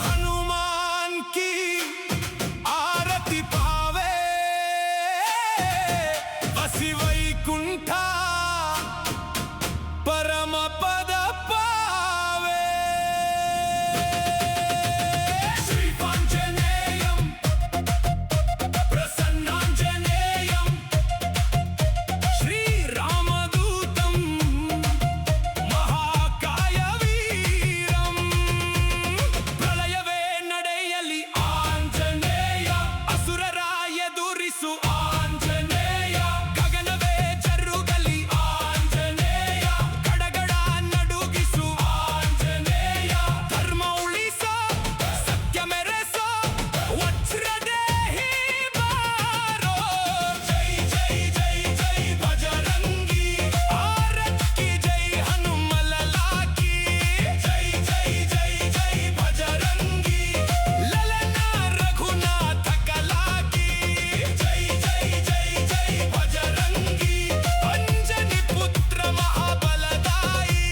हनुमान की आरती पावे वसी वैकुंठ परम पद पावे श्रीपांजनेयं प्रसन्नांजनेयं श्रीरामदूतं महाकायवीरं प्रलयवे ನಡೆಯಲಿ ಆಂಜನೇಯ ಅಸುರರ ಎದುರಿಸು ಆಂಜನೇಯ ಗಗನವೇ ಜರುಗಲಿ ಆಂಜನೇಯ ಗಡಗಡ ನಡುಗಿಸು ಆಂಜನೇಯ ಧರ್ಮ ಉಳಿಸೋ ಸತ್ಯ ಮೆರೆಸೋ ವಜ್ರದೇಹಿ ಬಾರೋ ಜೈ ಜೈ ಜೈ ಜೈ ಭಜರಂಗಿ ಆರತಿ ಜೈ ಹನುಮಲಲಾಕಿ ಜೈ ಜೈ ಜೈ ಜೈ ಭಜರಂಗಿ ಲಲನ ರಘುನಾಥ ಕಲಾಕಿ ಜೈ ಜೈ ಜೈ ಜೈ ಭಜರಂಗಿ ಅಂಜನಿ ಪುತ್ರ ಮಹಾಬಲದಾಯಿ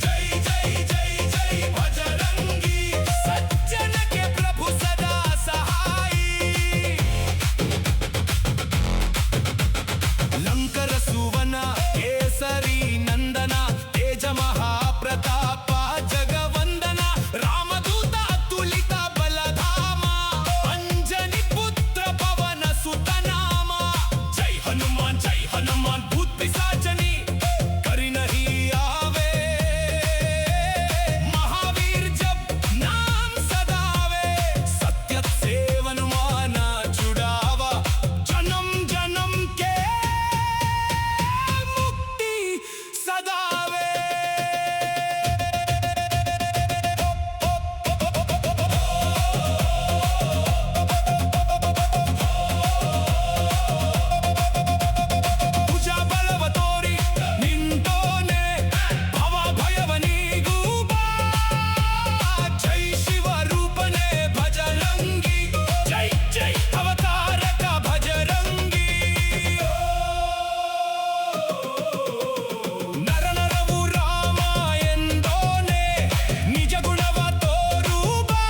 ಜೈ ಜೈ ಜೈ ಜೈ ಭಜರಂಗಿ ಸಜ್ಜನಕ್ಕೆ ಪ್ರಭು ಸದಾ ಸಹಾಯಿ ಲಂಕರ ಸುವನ ಕೇಸರಿ ನಂದನ ತೇಜ ಮಹಾಪ್ರತಾಪ ಜಗವಂದನ ರಾಮದೂತ ಅತುಲಿತ ಬಲಧಾಮ ಅಂಜನಿ ಪುತ್ರ ಪವನ ಸುತನಾಮ ಜೈ ಹನುಮಾನ್ ಭೂತ್ ಪಿಸಾಚನಿ करी नहीं आवे महावीर जब नाम सदावे सत्य सेवन माना जुड़ावा जन्म जन्म के मुक्ति सदावे ಭುಜ ಬಲವ ತೋರಿ ನಿಂತೋನೆ ಭವ ಭಯವನಿಗೂಬಾ ಜೈ ಶಿವ ರೂಪನೆ ಭಜರಂಗಿ ಜೈ ಜೈ ಅವತಾರಕ ಭಜರಂಗಿ ನರ ನರವು ರಾಮ ಎಂದೋನೆ ನಿಜ ಗುಣವ ತೋರುಬಾ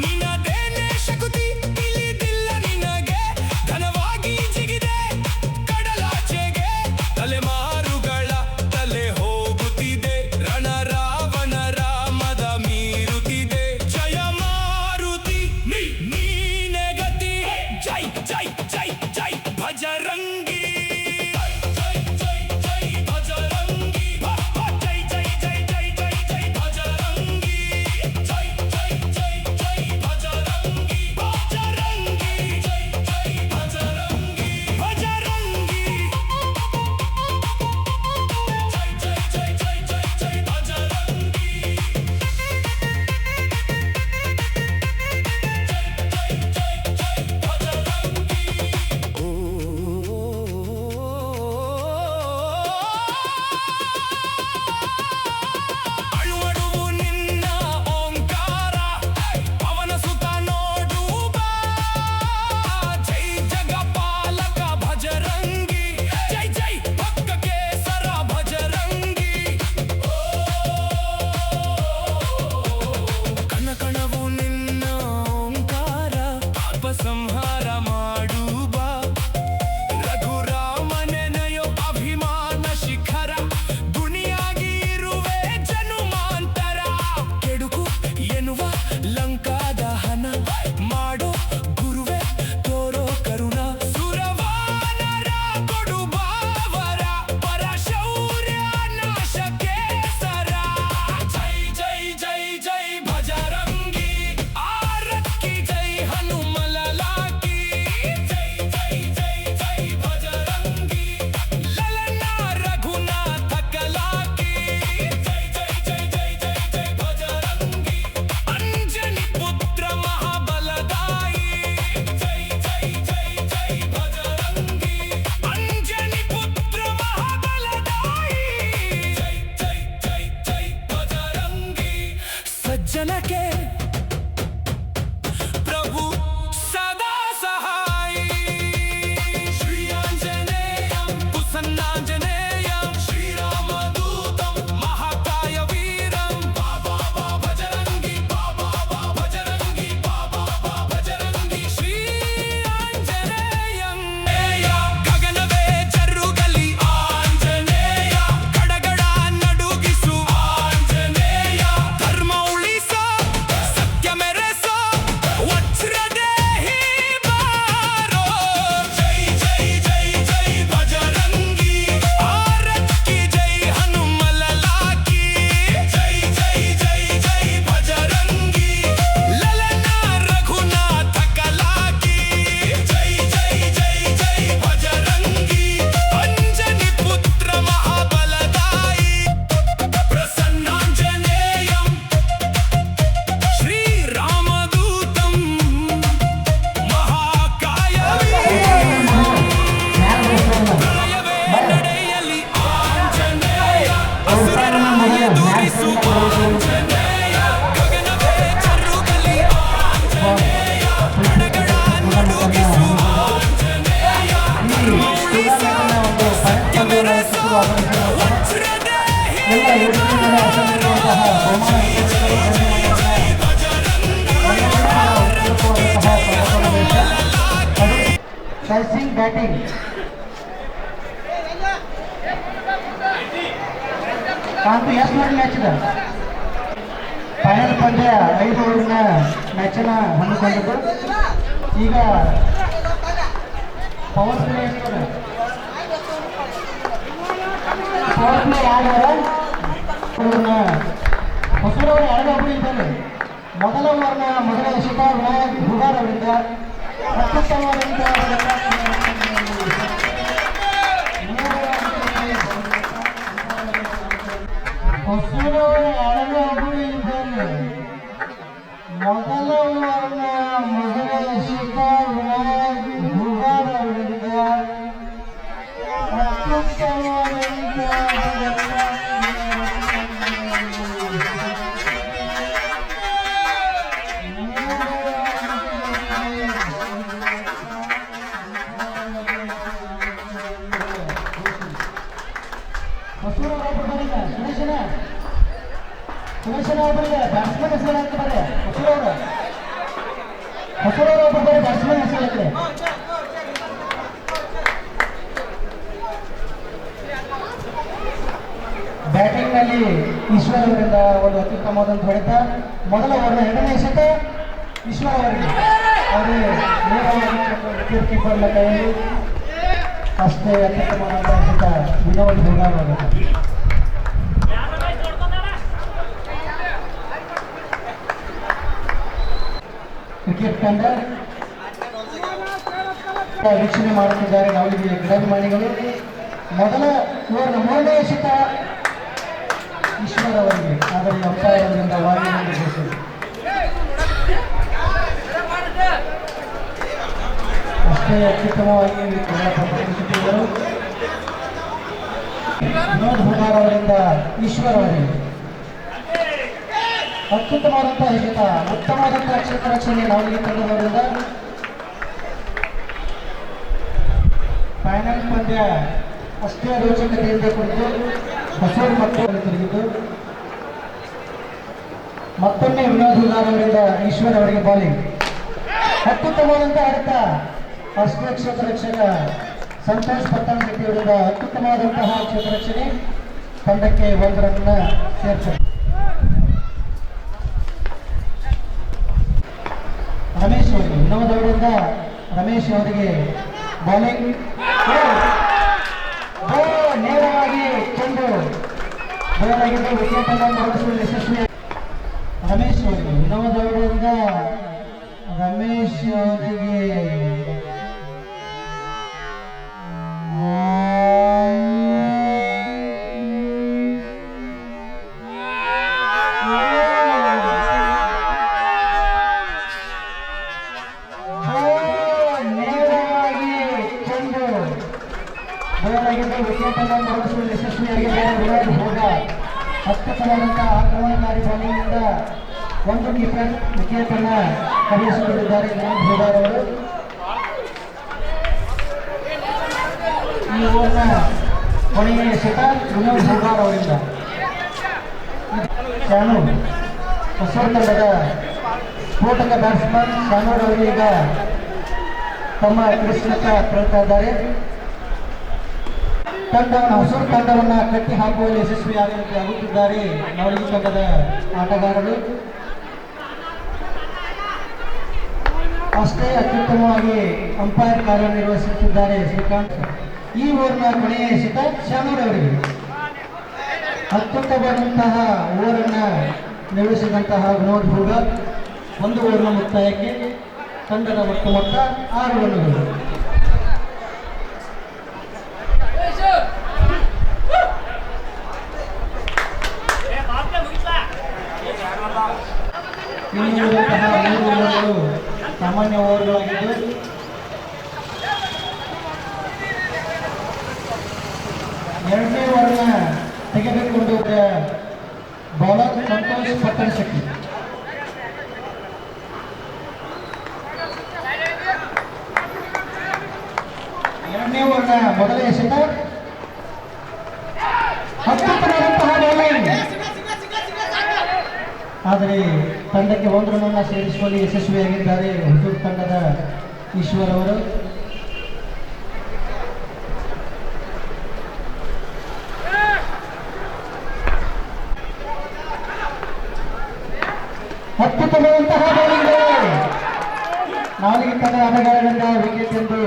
ನಿನ್ನದೇನೆ ಶಕುತಿ ತಿಳಿದಿಲ್ಲ ನಿನಗೆ ಘನವಾಗಿ ಜಿಗಿದೆ ಕಡಲಾಚೆಗೆ ತಲೆಮಾರುಗಳ ತಲೆ ಹೋಗುತ್ತಿದೆ ರಣ ರಾವಣರ ಮದ ಮೀರುತ್ತಿದೆ ಜಯ ಮಾರುತಿ ನೀನೆ ಗತಿ ಜೈ ಜೈ ಜೈ ಜೈ ಭಜರಂಗಿ ಜೈ ಜೈ ಜೈ ಭಜರಂಗಿ ಜೈ ಜೈ ಜೈ ಜೈ ಜೈ ಜೈ ಭಜರಂಗಿ ಜೈ ಜೈ ಜೈ ಜೈ ಭಜರಂಗಿ ಭಜರಂಗಿ ಜೈ ಜೈ ಭಜರಂಗಿ ಭಜರಂಗಿ ಜೈ ಜೈ ಜೈ ಜೈ ಜೈ ಜೈ ಭಜರಂಗಿ ಅಳುವಡುವು ನಿನ್ನ ಓಂಕಾರ ಪವನ ಸುತ ನೋಡುಬಾ ಜೈ ಜಗಪಾಲಕ ಭಜರಂಗಿ ಜೈ ಜೈ ಭಕ್ತ ಕೇಸರ ಭಜರಂಗಿ ಕಣಕಣವು ನಿನ್ನ ಓಂಕಾರ ಪಾಪ ಸಂಹಾರ ಮಾಡುಬಾ ರಘುರಾಮನೆನೆಯೋ ಅಭಿಮಾನ ಶಿಖರ ಗುಣಿಯಾಗಿ ಇರುವೆ ಜನುಮಾಂತರ ಕೆಡುಕು ಎನ್ನುವ ಲಂಕಾ ದಹನ ಮಾಡೋ ಗುರುವೆ ತೋರೋ ಕರುಣ ಸುರವಾನರ ಕೊಡುಬಾವರ ಪರಶೌರ್ಯ ನಾಶಕ್ಕೆ ಸರ ಜೈ ಜೈ ಜೈ ಜೈ ಭಜರಂಗಿ ಆರತಿ ಜೈ ಹನುಮಲಲಾಕಿ ಜೈ ಜೈ ಜೈ ಜೈ ಭಜರಂಗಿ ಲಲನ ರಘುನಾಥ ಕಲಾಕಿ ಜೈ ಜೈ ಜೈ ಜೈ ಜೈ ಜೈ ಭಜರಂಗಿ ಅಂಜನಿ ಪುತ್ರ ಬಹುಮಾನ ಸರ್ಸಿಂಗ್ ಬ್ಯಾಟಿಂಗ್ ಕಾಂತು ಎಷ್ಟು ಮಾಡಿ ಮ್ಯಾಚ್ ಇದೆ ಫೈನಲ್ ಪಂದ್ಯ 5 ಓವರಿನ ಮ್ಯಾಚನ್ನ ಹಮ್ಮಿಕೊಂಡಿದ್ದು ಈಗ ಪವರ್ ಪ್ಲೇ ಎಷ್ಟು ಪವರ್ ಪ್ಲೇ ಯಾರು ಹೊಸೂರವರು 2 ಒಬ್ಬರು ಇದ್ದಾರೆ. ಮೊದಲ ಓವರ್ನ ಮೊದಲ ಎಸೆತ ವಿನಾಯಕ್ ಹುಗಾರ್ ಅವರಿಂದ ಅತ್ಯುತ್ತಮವಾದಂಥ ಹೊಸೂರವರು 2 ಒಬ್ಬರು ಇದ್ದಾರೆ. ಮೊದಲ ಓವರ್ನ ಮೊದಲ ಎಸೆತ ವಿನಾಯಕ್ ಹುಗಾರ್ ಅವರಿಂದ ಅತ್ಯುತ್ತಮವಾದಂಥ ಸುರೇಶನ ಒಬ್ಬರಿಗೆ ಬ್ಯಾಟ್ಸ್ಮನ್ ಹೆಸರು ಹಾಕ್ತಾರೆ. ಹೊಸೂರವರು ಒಬ್ಬರಿಗೆ ಬ್ಯಾಟ್ಸ್ಮನ್ ಹೆಸರು ಹಾಕ್ತಾರೆ. ಬ್ಯಾಟಿಂಗ್ ನಲ್ಲಿ ಈಶ್ವರ್ ಅವರಿಂದ ಒಂದು ಅತ್ಯುತ್ತಮವಾದಂಥ ಹೊಡೆತ. ಮೊದಲ ಓವರ್ನ 2ನೇ ಎಸೆತ ಈಶ್ವರ್ ಅವರಿಗೆ ಅವರು ನೇರವಾಗಿ ವಿಕೆಟ್ ಕೀಪರ್ನ ಕೈಯಲ್ಲಿ ಅಷ್ಟೇ ಅತ್ಯುತ್ತಮವಾದಂಥ ಎಸೆತ ವಿನೋದ್ ಹುಗಾರ್ ಅವರಿಗೆ. ಕ್ರಿಕೆಟ್ ತಂಡ ವೀಕ್ಷಣೆ ಮಾಡುತ್ತಿದ್ದಾರೆ. ನಾವಿಗೆ ಕ್ರೀಡಾಭಿಮಾನಿಗಳು ಮೊದಲ ಓವರ್ನ 3ನೇ ಎಸೆತ ಈಶ್ವರ್ ಅವರಿಗೆ, ಆದರೆ ಅಂಪೈರ್ ಅವರಿಂದ ವಾರ್ನಿಂಗ್ ಘೋಷಣೆ. ಅಷ್ಟೇ ಅತ್ಯುತ್ತಮವಾಗಿ ಪ್ರದರ್ಶಿಸಿದರು. ವಿನೋದ್ ಹುಗಾರ್ ಅವರಿಂದ ಈಶ್ವರ್ ಅವರಿಗೆ ಅತ್ಯುತ್ತಮವಾದಂತಹ ಎಸೆತ, ಉತ್ತಮವಾದಂತಹ ಕ್ಷೇತ್ರ ರಕ್ಷಣೆ ನಾವಿಗೆ ತಂಡದವರಿಂದ. ಫೈನಲ್ ಪಂದ್ಯ ಅಷ್ಟೇ ರೋಚಕತೆಯಿಂದ ಕುರಿತು ಹೊಸೂರು ಮಕ್ಕಳು ತಿರುಗಿದ್ದು ಮತ್ತೊಮ್ಮೆ ವಿನೋದ್ ಹುಗಾರ್ ಅವರಿಂದ ಈಶ್ವರ್ ಅವರಿಗೆ ಬಾಲಿಂಗ್. ಅತ್ಯುತ್ತಮವಾದಂತಹ ಹೊಡೆತ ಅಷ್ಟೇ ಕ್ಷೇತ್ರ ರಕ್ಷಕ ಸಂತೋಷ್ ಪಟ್ಟಣಶೆಟ್ಟಿ ಅವರಿಂದ ಅತ್ಯುತ್ತಮವಾದಂತಹ ಕ್ಷೇತ್ರ ರಕ್ಷಣೆ ತಂಡಕ್ಕೆ 1 ರನ್ನ ಸೇರ್ತಾರೆ. ರಮೇಶ್ ಅವರಿಗೆ ವಿನೋದ್ ಅವರಿಂದ ರಮೇಶ್ ಅವರಿಗೆ ಬಾಲಿಂಗ್. ನೇರವಾಗಿ ಚೆಂಡು ಬಯಲಾಗಿದ್ದು ವಿಕೆಟ್ ಅನ್ನು ಹೊರಡಿಸುವ ಯಶಸ್ವಿ. ರಮೇಶ್ ಅವರಿಗೆ ವಿನೋದ್ ಅವರಿಂದ ರಮೇಶ್ ಅವರಿಗೆ ಬಯಲಾಗಿದ್ದು ವಿಕೆಟ್ ಅನ್ನು ಹೊರಡಿಸುವ ಯಶಸ್ವಿಯಾಗಿದ್ದಾರೆ ವಿನೋದ್ ಹುಗಾರ್. ಅತ್ಯುತ್ತಮವಾದಂತಹ ಆಕ್ರಮಣಕಾರಿ ಬಾಲಿಂಗ್ನಿಂದ 1 ವಿಕೆಟ್ ಅನ್ನು ಕಳುಹಿಸಿಕೊಂಡಿದ್ದಾರೆ ವಿನೋದ್ ಹುಗಾರ್ ಅವರು. ಈ ಓವರ್ನ ಕೊನೆಯ ಎಸೆತ ವಿನೋದ್ ಹುಗಾರ್ ಅವರಿಂದ. ಶಾನು ಹೊಸೂರು ತಂಡದ ಸ್ಫೋಟಕ ಬ್ಯಾಟ್ಸ್ಮನ್ ಶಾನೂರ್ ಅವರು ಈಗ ತಮ್ಮ ಕ್ರಿಸ್ನತ್ತ ತೆರಳುತ್ತಾ ಇದ್ದಾರೆ. ಹೊಸೂರು ತಂಡವನ್ನು ಕಟ್ಟಿ ಹಾಕುವಲ್ಲಿ ಯಶಸ್ವಿಯಾಗುತ್ತಿದ್ದಾರೆ ನವಲಗಿ ತಂಡದ ಆಟಗಾರರು. ಅಷ್ಟೇ ಅತ್ಯುತ್ತಮವಾಗಿ ಅಂಪೈರ್ ಕಾರ್ಯನಿರ್ವಹಿಸುತ್ತಿದ್ದಾರೆ ಶ್ರೀಕಾಂತ್. ಈ ಓವರ್ನ ಕೊನೆಯ ಎಸೆತ ಶಾನೂರ್ ಅವರಿಗೆ. ಅತ್ಯುತ್ತಮವಾದಂತಹ ಓವರನ್ನು ನಿರ್ವಹಿಸಿದಂತಹ ವಿನೋದ್ ಹುಗಾರ್. 1 ಓವರ್ನ ಮುಕ್ತಾಯಕ್ಕೆ ತಂಡದ ಒಟ್ಟು ಮೊತ್ತ 6 ರನ್ನುಗಳು. ಇನ್ನುಳಿದಂತಹ 3 ಓವರ್ಗಳು ಸಾಮಾನ್ಯ ಓವರ್ಗಳಾಗಿದ್ದು ಎರಡನೇ ಓವರ್ನ ತೆಗೆದುಕೊಂಡು ಬೌಲರ್ ಸಂತೋಷ್ ಪಟ್ಟಣಶೆಟ್ಟಿ. ಎರಡನೇ ಓವರ್ನ ಮೊದಲ ಎಸೆತ ಅತ್ಯುತ್ತಮವಾದಂತಹ ಬೌಲಿಂಗ್. ಆದರೆ ತಂಡಕ್ಕೆ ಒಂದು ರನ್ನನ್ನು ಸೇರಿಸುವಲ್ಲಿ ಯಶಸ್ವಿಯಾಗಿದ್ದಾರೆ ಹುಟ್ಟೂರು ತಂಡದ ಈಶ್ವರ್ ಅವರು. ಅತ್ಯುತ್ತಮವಂತಹ ಬೌಲಿಂಗ್ ನಾಲಿಗೆ ತಂಡ ಆಟಗಾರರಿಂದ ವಿಕೆಟ್ ಎಂದು.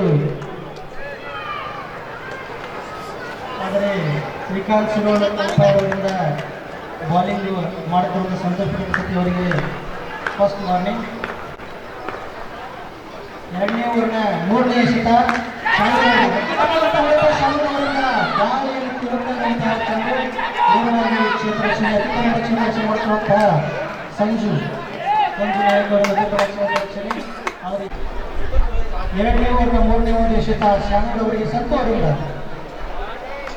ಆದರೆ ಶ್ರೀಕಾಂತ್ ಶಿರೋಳ್ ಅವರಿಂದ ಬಾಲಿಂಗ್ ಮಾಡುತ್ತಿರುವ ಸಂತೋಷ್ ಪ್ರಕೃತಿ ಅವರಿಗೆ ಫಸ್ಟ್ ವಾರ್ನಿಂಗ್. ಎರಡನೇ ಓವರ್ನ ಮೂರನೇ ಎಸೆತ ಗಾಳಿಯಲ್ಲಿ ತಿರುಗುವಂತಹ ಚೆಂಡು ನೇರವಾಗಿ ಕ್ಷೇತ್ರ ರಕ್ಷಣೆ ಅತ್ಯುತ್ತಮ ಕ್ಷೇತ್ರ ರಕ್ಷಣೆ ಮಾಡುತ್ತಿರುವಂತಹ ಸಂಜು ನಾಯಕ್ ಅವರ ರಕ್ಷಣೆ. ಆದರೆ ಎರಡನೇ ಓವರ್ನ ಮೂರನೇ ಓವರ್ ಎಸೆತ ಶಾನೂರ್ ಅವರಿಗೆ ಸತ್ತು ಅವರಿಂದ,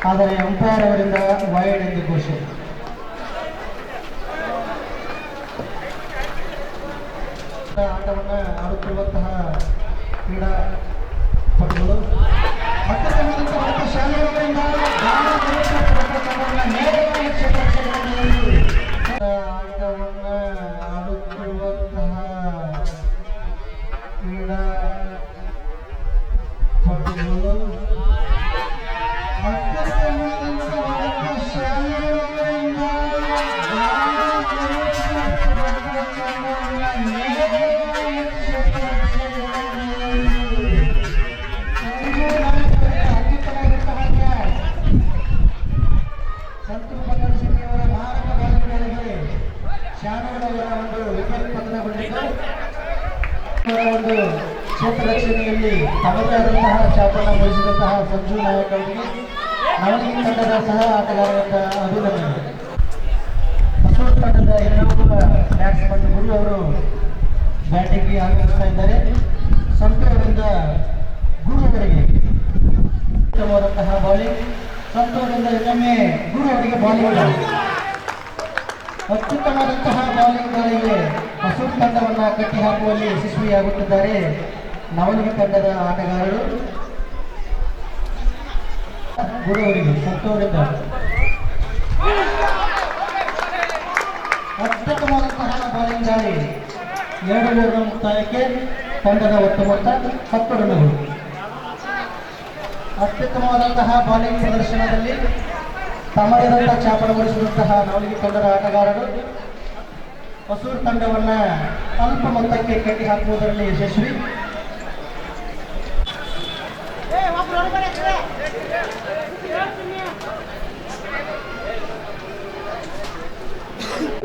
ಆದರೆ ಅಂಪೈರ್ ಅವರಿಂದ ವೈಡ್ ಎಂದು ಘೋಷಣೆ. ಆಟವನ್ನು ಆಡುತ್ತಿರುವಂತಹ ಕ್ರೀಡಾಪಟುಗಳು ಅತ್ಯುತ್ತಮವಾದಂತಹ ಶಾನೂರ್ ಅವರಿಂದ ನೇರವಾಗಿ ಕ್ಷೇತ್ರ ರಕ್ಷಣೆಯಲ್ಲಿ ಆಟವನ್ನು ಆಡುತ್ತಿರುವಂತಹ ಕ್ರೀಡಾಪಟುಗಳು ಒಂದು ಕ್ಷೇತ್ರ ರಕ್ಷಣೆಯಲ್ಲಿ ತಮ್ಮದೇ ಆದಂತಹ ಛಾಪನ್ನು ವಹಿಸಿದಂತಹ ಸಂಜು ನಾಯಕ್ ಅವರಿಗೆ ನವಲಿಗೆ ತಂಡದ ಸಹ ಆಟಗಾರರಾದ ಅಭಿನಂದನೆ. ಹೊಸೂರು ತಂಡದ ಇನ್ನೊಬ್ಬ ಬ್ಯಾಟ್ಸ್ಮನ್ ಗುರು ಅವರು ಬ್ಯಾಟಿಂಗ್ಗೆ ಆಗಮಿಸ್ತಾ ಇದ್ದಾರೆ. ಸಂತು ಅವರಿಂದ ಗುರು ಅವರಿಗೆ ಉತ್ತಮವಾದಂತಹ ಬಾಲಿಂಗ್. ಸಂತು ಅವರಿಂದ ಇನ್ನೊಮ್ಮೆ ಗುರು ಅವರಿಗೆ ಬಾಲಿಂಗ್. ಅತ್ಯುತ್ತಮವಾದಂತಹ ಬಾಲಿಂಗ್ ದಾಳಿಗೆ ಹೊಸೂರು ತಂಡವನ್ನು ಕಟ್ಟಿ ಹಾಕುವಲ್ಲಿ ಯಶಸ್ವಿಯಾಗುತ್ತಿದ್ದಾರೆ ನವಲಿಗೆ ತಂಡದ ಆಟಗಾರರು. ಗುರು ಅವರಿಗೆ ಸಂತು ಅವರಿಂದ ಅತ್ಯುತ್ತಮವಾದಂತಹ ಬಾಲಿಂಗ್ ದಾಳಿ. 2 ಓವರ್ನ ಮುಕ್ತಾಯಕ್ಕೆ ತಂಡದ ಒಟ್ಟು ಮೊತ್ತ 10 ರನ್ನುಗಳು. ಅತ್ಯುತ್ತಮವಾದಂತಹ ಬಾಲಿಂಗ್ ಪ್ರದರ್ಶನದಲ್ಲಿ ತಮ್ಮದಾದಂತಹ ಛಾಪನಗೊಳಿಸಿದಂತಹ ನವಲಿಗೆ ತಂಡದ ಆಟಗಾರರು ಹೊಸೂರು ತಂಡವನ್ನು ಅಲ್ಪ ಮೊತ್ತಕ್ಕೆ ಕಟ್ಟಿ ಹಾಕುವುದರಲ್ಲಿ ಯಶಸ್ವಿ.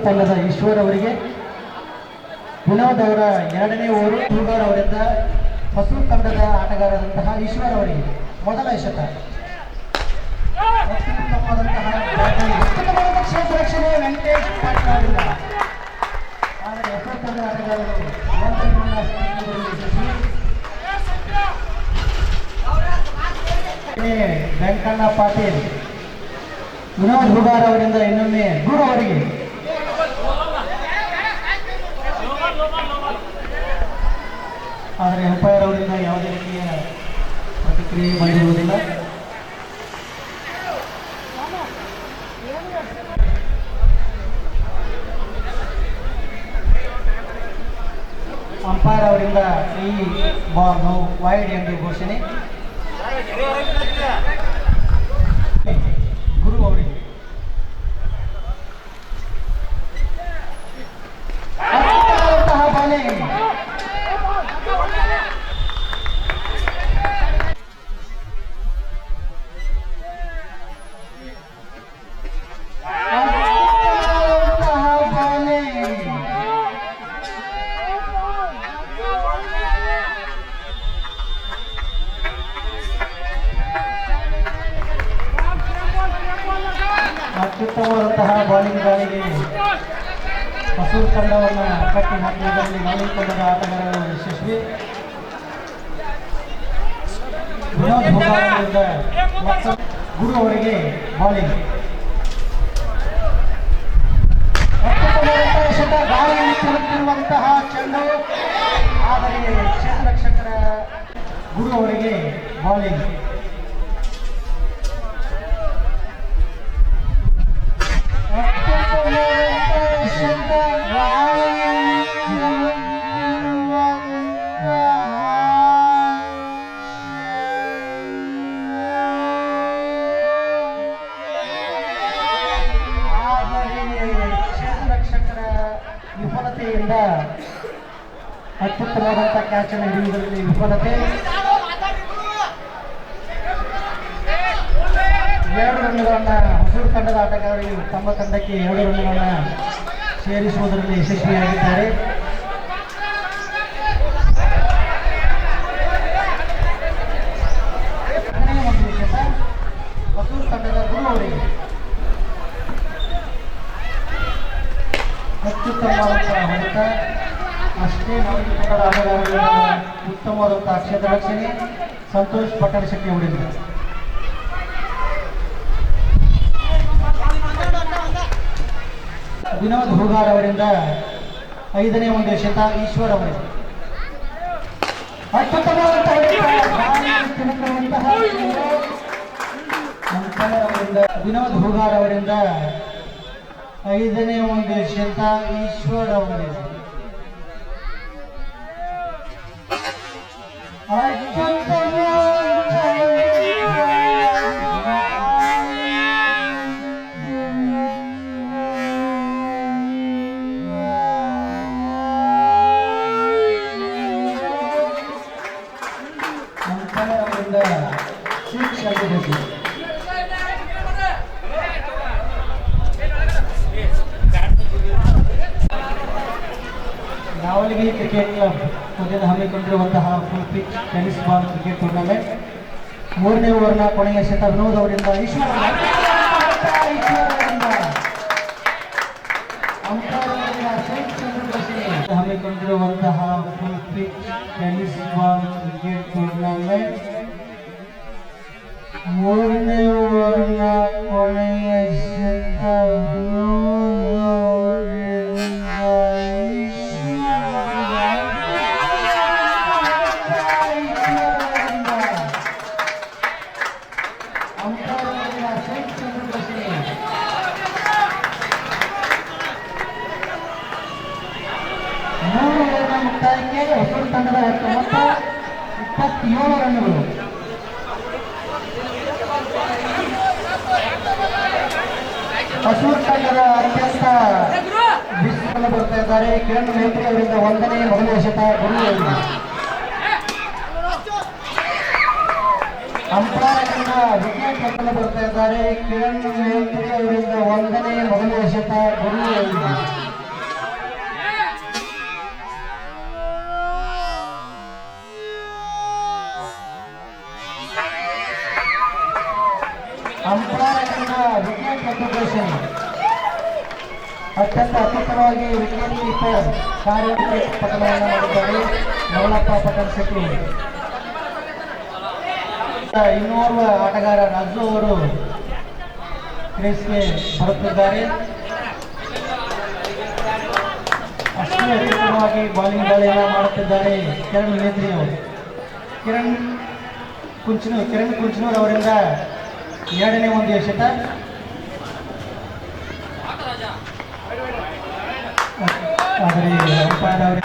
ತಂಡದ ಈಶ್ವರ್ ಅವರಿಗೆ ವಿನೋದ್ ಅವರ 2ನೇ ಓವರು ಚೂಡೂರ್ ಅವರಿಂದ ಹೊಸೂರು ತಂಡದ ಆಟಗಾರರಾದಂತಹ ಈಶ್ವರ್ ಅವರಿಗೆ ಮೊದಲ ಎಸೆತ. ಅತ್ಯುತ್ತಮವಾದಂತಹ ಕ್ಷೇತ್ರ ರಕ್ಷಣೆ ವೆಂಕಟೇಶ್ ಪಾಟೀಲ್ ಅವರಿಂದ. ಆದರೆ ಹೊಸೂರು ತಂಡದ ಆಟಗಾರರು ವೆಂಕಣ್ಣ ಪಾಟೀಲ್ ವಿನೋದ್ ಹುಗಾರ್ ಅವರಿಂದ ಇನ್ನೊಮ್ಮೆ ಗುರು ಅವರಿಗೆ. ಆದರೆ ಅಂಪೈರ್ ಅವರಿಂದ ಯಾವುದೇ ರೀತಿಯ ಪ್ರತಿಕ್ರಿಯೆ ಬಂದಿರುವುದಿಲ್ಲ. ಅಂಪೈರ್ ಅವರಿಂದ ಈ ಬಾಲ್ ವೈಡ್ ಎಂದು ಘೋಷಣೆ. ಗುರು ಅವರಿಗೆ ಬಾಲಿಂಗ್. ಅತ್ಯುತ್ತಮವಾದಂತಹ ಬಾಲಿಂಗ್ ದಾಳಿಗೆ ಹೊಸೂರು ತಂಡವನ್ನು ಕಟ್ಟಿ ಹಾಕುವುದರಲ್ಲಿ ನವಲಿಗೆ ತಂಡದ ಆಟಗಾರರು ಯಶಸ್ವಿ. ವಿನೋದ್ ಹುಗಾರ್ ಅವರಿಂದ ಗುರು ಅವರಿಗೆ ಬಾಲಿಂಗ್. ಅತ್ಯುತ್ತಮವಾದಂತಹ ಗಾಳಿಯಲ್ಲಿ ತಿರುಗುತ್ತಿರುವಂತಹ ಚೆಂಡು, ಆದರೆ ಕ್ಷೇತ್ರ ರಕ್ಷಕರ ಗುರು ಅವರಿಗೆ ಬಾಲಿಂಗ್. Wow. ಅತ್ಯುತ್ತಮವಾದಂತಹ ಕ್ಯಾಚ್ ಅನ್ನು ಹಿಡಿಯುವುದರಲ್ಲಿ ವಿಫಲತೆ. 2 ರನ್ನುಗಳನ್ನ ಹೊಸೂರು ತಂಡದ ಆಟಗಾರರು ತಮ್ಮ ತಂಡಕ್ಕೆ 2 ರನ್ನುಗಳನ್ನ ಸೇರಿಸುವುದರಲ್ಲಿ ಯಶಸ್ವಿಯಾಗಿದ್ದಾರೆ. ಒಂದು ವಿಷಯ ಹೊಸೂರು ತಂಡದ ಗುರು ಅವರಿಗೆ ಅತ್ಯುತ್ತಮವಾದಂತಹ ಹೊಡೆತ. ಅಷ್ಟೇ ನಾಲ್ಕು ತಂಡದ ಆಟಗಾರರಿಂದ ಉತ್ತಮವಾದಂತಹ ಕ್ಷೇತ್ರ ರಕ್ಷಣೆ. ಸಂತೋಷ್ ಪಟ್ಟಣಶೆಟ್ಟಿ ಅವರಿಂದ ವಿನೋದ್ ಹೂಗಾರ್ ಅವರಿಂದ 5ನೇ ಒಂದು ಎಸೆತ. ಈಶ್ವರ್ ಅವರಿಂದ ಅತ್ಯುತ್ತಮವಾದಂತಹ ವಿನೋದ್ ಹೂಗಾರ್ ಅವರಿಂದ 5ನೇ ಒಂದು ಎಸೆತ. ಈಶ್ವರ್ ಅವರಿಂದ ಅವರಿಂದ 6 ಆಗಿದೆ. ನಾವಲಗಿ ಕ್ರಿಕೆಟ್ ಕ್ಲಬ್ ವತಿಯಿಂದ ಹಮ್ಮಿಕೊಂಡಿರುವಂತಹ full pitch tennis ball cricket tournament 3ನೇ ಓವರ್ನ ಕೊನೆಯ ಎಸೆತ ವಿನೋದ್ ಅವರಿಂದ ಈಶ್ವರ್ ಹಮ್ಮಿಕೊಂಡಿರುವಂತಹ full pitch tennis ball cricket tournament 3ನೇ ಓವರ್ನ ಕೊನೆಯ ಎಸೆತ ಮುಕ್ತಾಯಕ್ಕೆ ಹೊಸೂರು ತಂಡದ ಮೊತ್ತ 27 ರನ್ನುಗಳು. ಹೊಸೂರು ತಂಡದ ಅತ್ಯಂತ ಬಿಸಿಲು ಬರ್ತಾ ಇದ್ದಾರೆ. ಕಿರಣ್ ಮೇತ್ರಿ ಅವರಿಂದ 1ನೇ ಮೊದಲ ಎಸೆತ ಗುರು ಅವರಿಂದ. ಅಂಪಾಯರಿಂದ ವಿಕೆಟ್ ಮೊದಲು ಬರ್ತಾ ಇದ್ದಾರೆ. ಕಿರಣ್ ಮೇತ್ರಿ ಅವರಿಂದ 1ನೇ ಮೊದಲ ಎಸೆತ ಗುರು ಅವರಿಂದ. ಅಂಪಾಯರಿಂದ ವಿಕೆಟ್ ರೆಕಗ್ನಿಷನ್ ಅತ್ಯಂತ ಅತ್ಯುತ್ತಮವಾಗಿ ವಿಕೆಟ್ ಕೀಪರ್ ಕಾರ್ಯ ವಿಕೆಟ್ ಪತನವನ್ನು ಮಾಡಿದ್ದಾರೆ ಮಲ್ಲಪ್ಪ ಪಟ್ಟಣಶೆಟ್ಟಿ. ಇನ್ನೋರ್ವ ಆಟಗಾರ ರಾಜು ಅವರು ಕ್ರೀಸ್ಗೆ ಬರುತ್ತಿದ್ದಾರೆ. ಅಷ್ಟೇ ಅತ್ಯುತ್ತಮವಾಗಿ ಬಾಲಿಂಗ್ ದಾಳಿಯನ್ನು ಮಾಡುತ್ತಿದ್ದಾರೆ ಕಿರಣ್ ಮೇತ್ರಿ ಅವರು. ಕಿರಣ್ ಕುಂಚನೂರ್ ಅವರಿಂದ 2ನೇ ಒಂದು ಎಸೆತ. ಆದರೆ ಅಂಪೈರ್ ಅವರು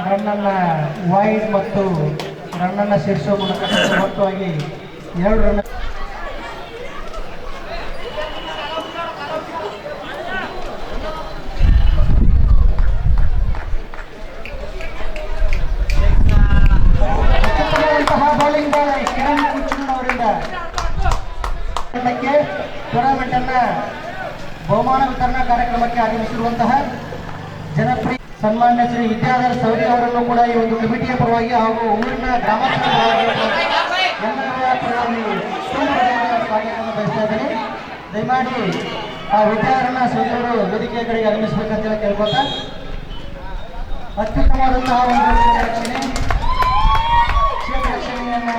ರನ್ನನ್ನ ವೈಡ್ ಮತ್ತು ರನ್ನನ್ನ ಸೇರಿಸುವ ಮೂಲಕ ಮೊತ್ತವಾಗಿ 2 run. Bowling ball Kiran Kunchanur ಅವರಿಂದ ಟೂರ್ನಮೆಂಟ್ ಅನ್ನ ಬಹುಮಾನ ವಿತರಣಾ ಕಾರ್ಯಕ್ರಮಕ್ಕೆ ಆಗಮಿಸಿರುವಂತಹ ಜನಪ್ರಿಯ ಸನ್ಮಾನ್ಯ ಶ್ರೀ ವಿದ್ಯಾಧರ್ ಸೌರಿ ಅವರನ್ನು ಕೂಡ ಈ ಒಂದು ಕಮಿಟಿಯ ಪರವಾಗಿ ಹಾಗೂ ಊರಿನ ಗ್ರಾಮಸ್ಥರ ಪರವಾಗಿ ಸ್ವಾಗತವನ್ನು ಬಯಸ್ತಾ ಇದ್ದೇನೆ. ದಯಮಾಡಿ ಆ ವಿದ್ಯಾಧರನ ಸೌರಿಯವರು ವೇದಿಕೆಯ ಕಡೆಗೆ ಆಗಮಿಸಬೇಕಂತ ಹೇಳಿ ಕೇಳ್ಕೊತಾ ಅತ್ಯುತ್ತಮವಾದಂತಹ ಒಂದು ರಕ್ಷಣೆಯನ್ನು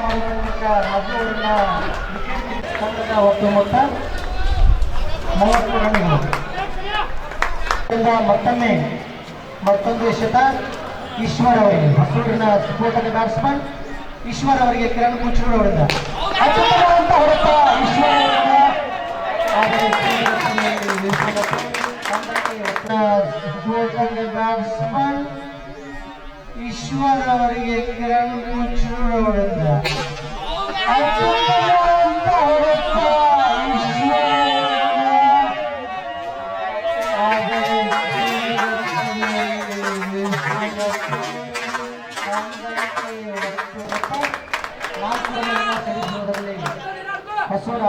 ಮಾಡುವ ಮೂಲಕ ರಾಜು ಅವರನ್ನ ವಿಕೆಟ್ ತಂಡದ ಒಟ್ಟು ಮೊತ್ತ 30 ರನ್ಗಳು. ಮತ್ತೊಂದು ಎಸೆತ ಈಶ್ವರ್ ಅವರಿಗೆ, ಹೊಸೂರಿನ ಸ್ಫೋಟಕ ಬ್ಯಾಟ್ಸ್ಮನ್ ಈಶ್ವರ್ ಅವರಿಗೆ ಕಿರಣ್ ಕುಂಚನೂರ್ ಅವರಿಂದ ಅತ್ಯುತ್ತಮವಾದಂತಹ ಹೊಡೆತ ಈಶ್ವರ್ ಅವರಿಂದ. ಸ್ಫೋಟಕ ಬ್ಯಾಟ್ಸ್ಮನ್ ಈಶ್ವರ್ ಅವರಿಗೆ ಕಿರಣ್ ಕುಂಚನೂರ್ ಅವರಿಂದ ಅತ್ಯುತ್ತಮವಾದಂತಹ ಹೊಡೆತ.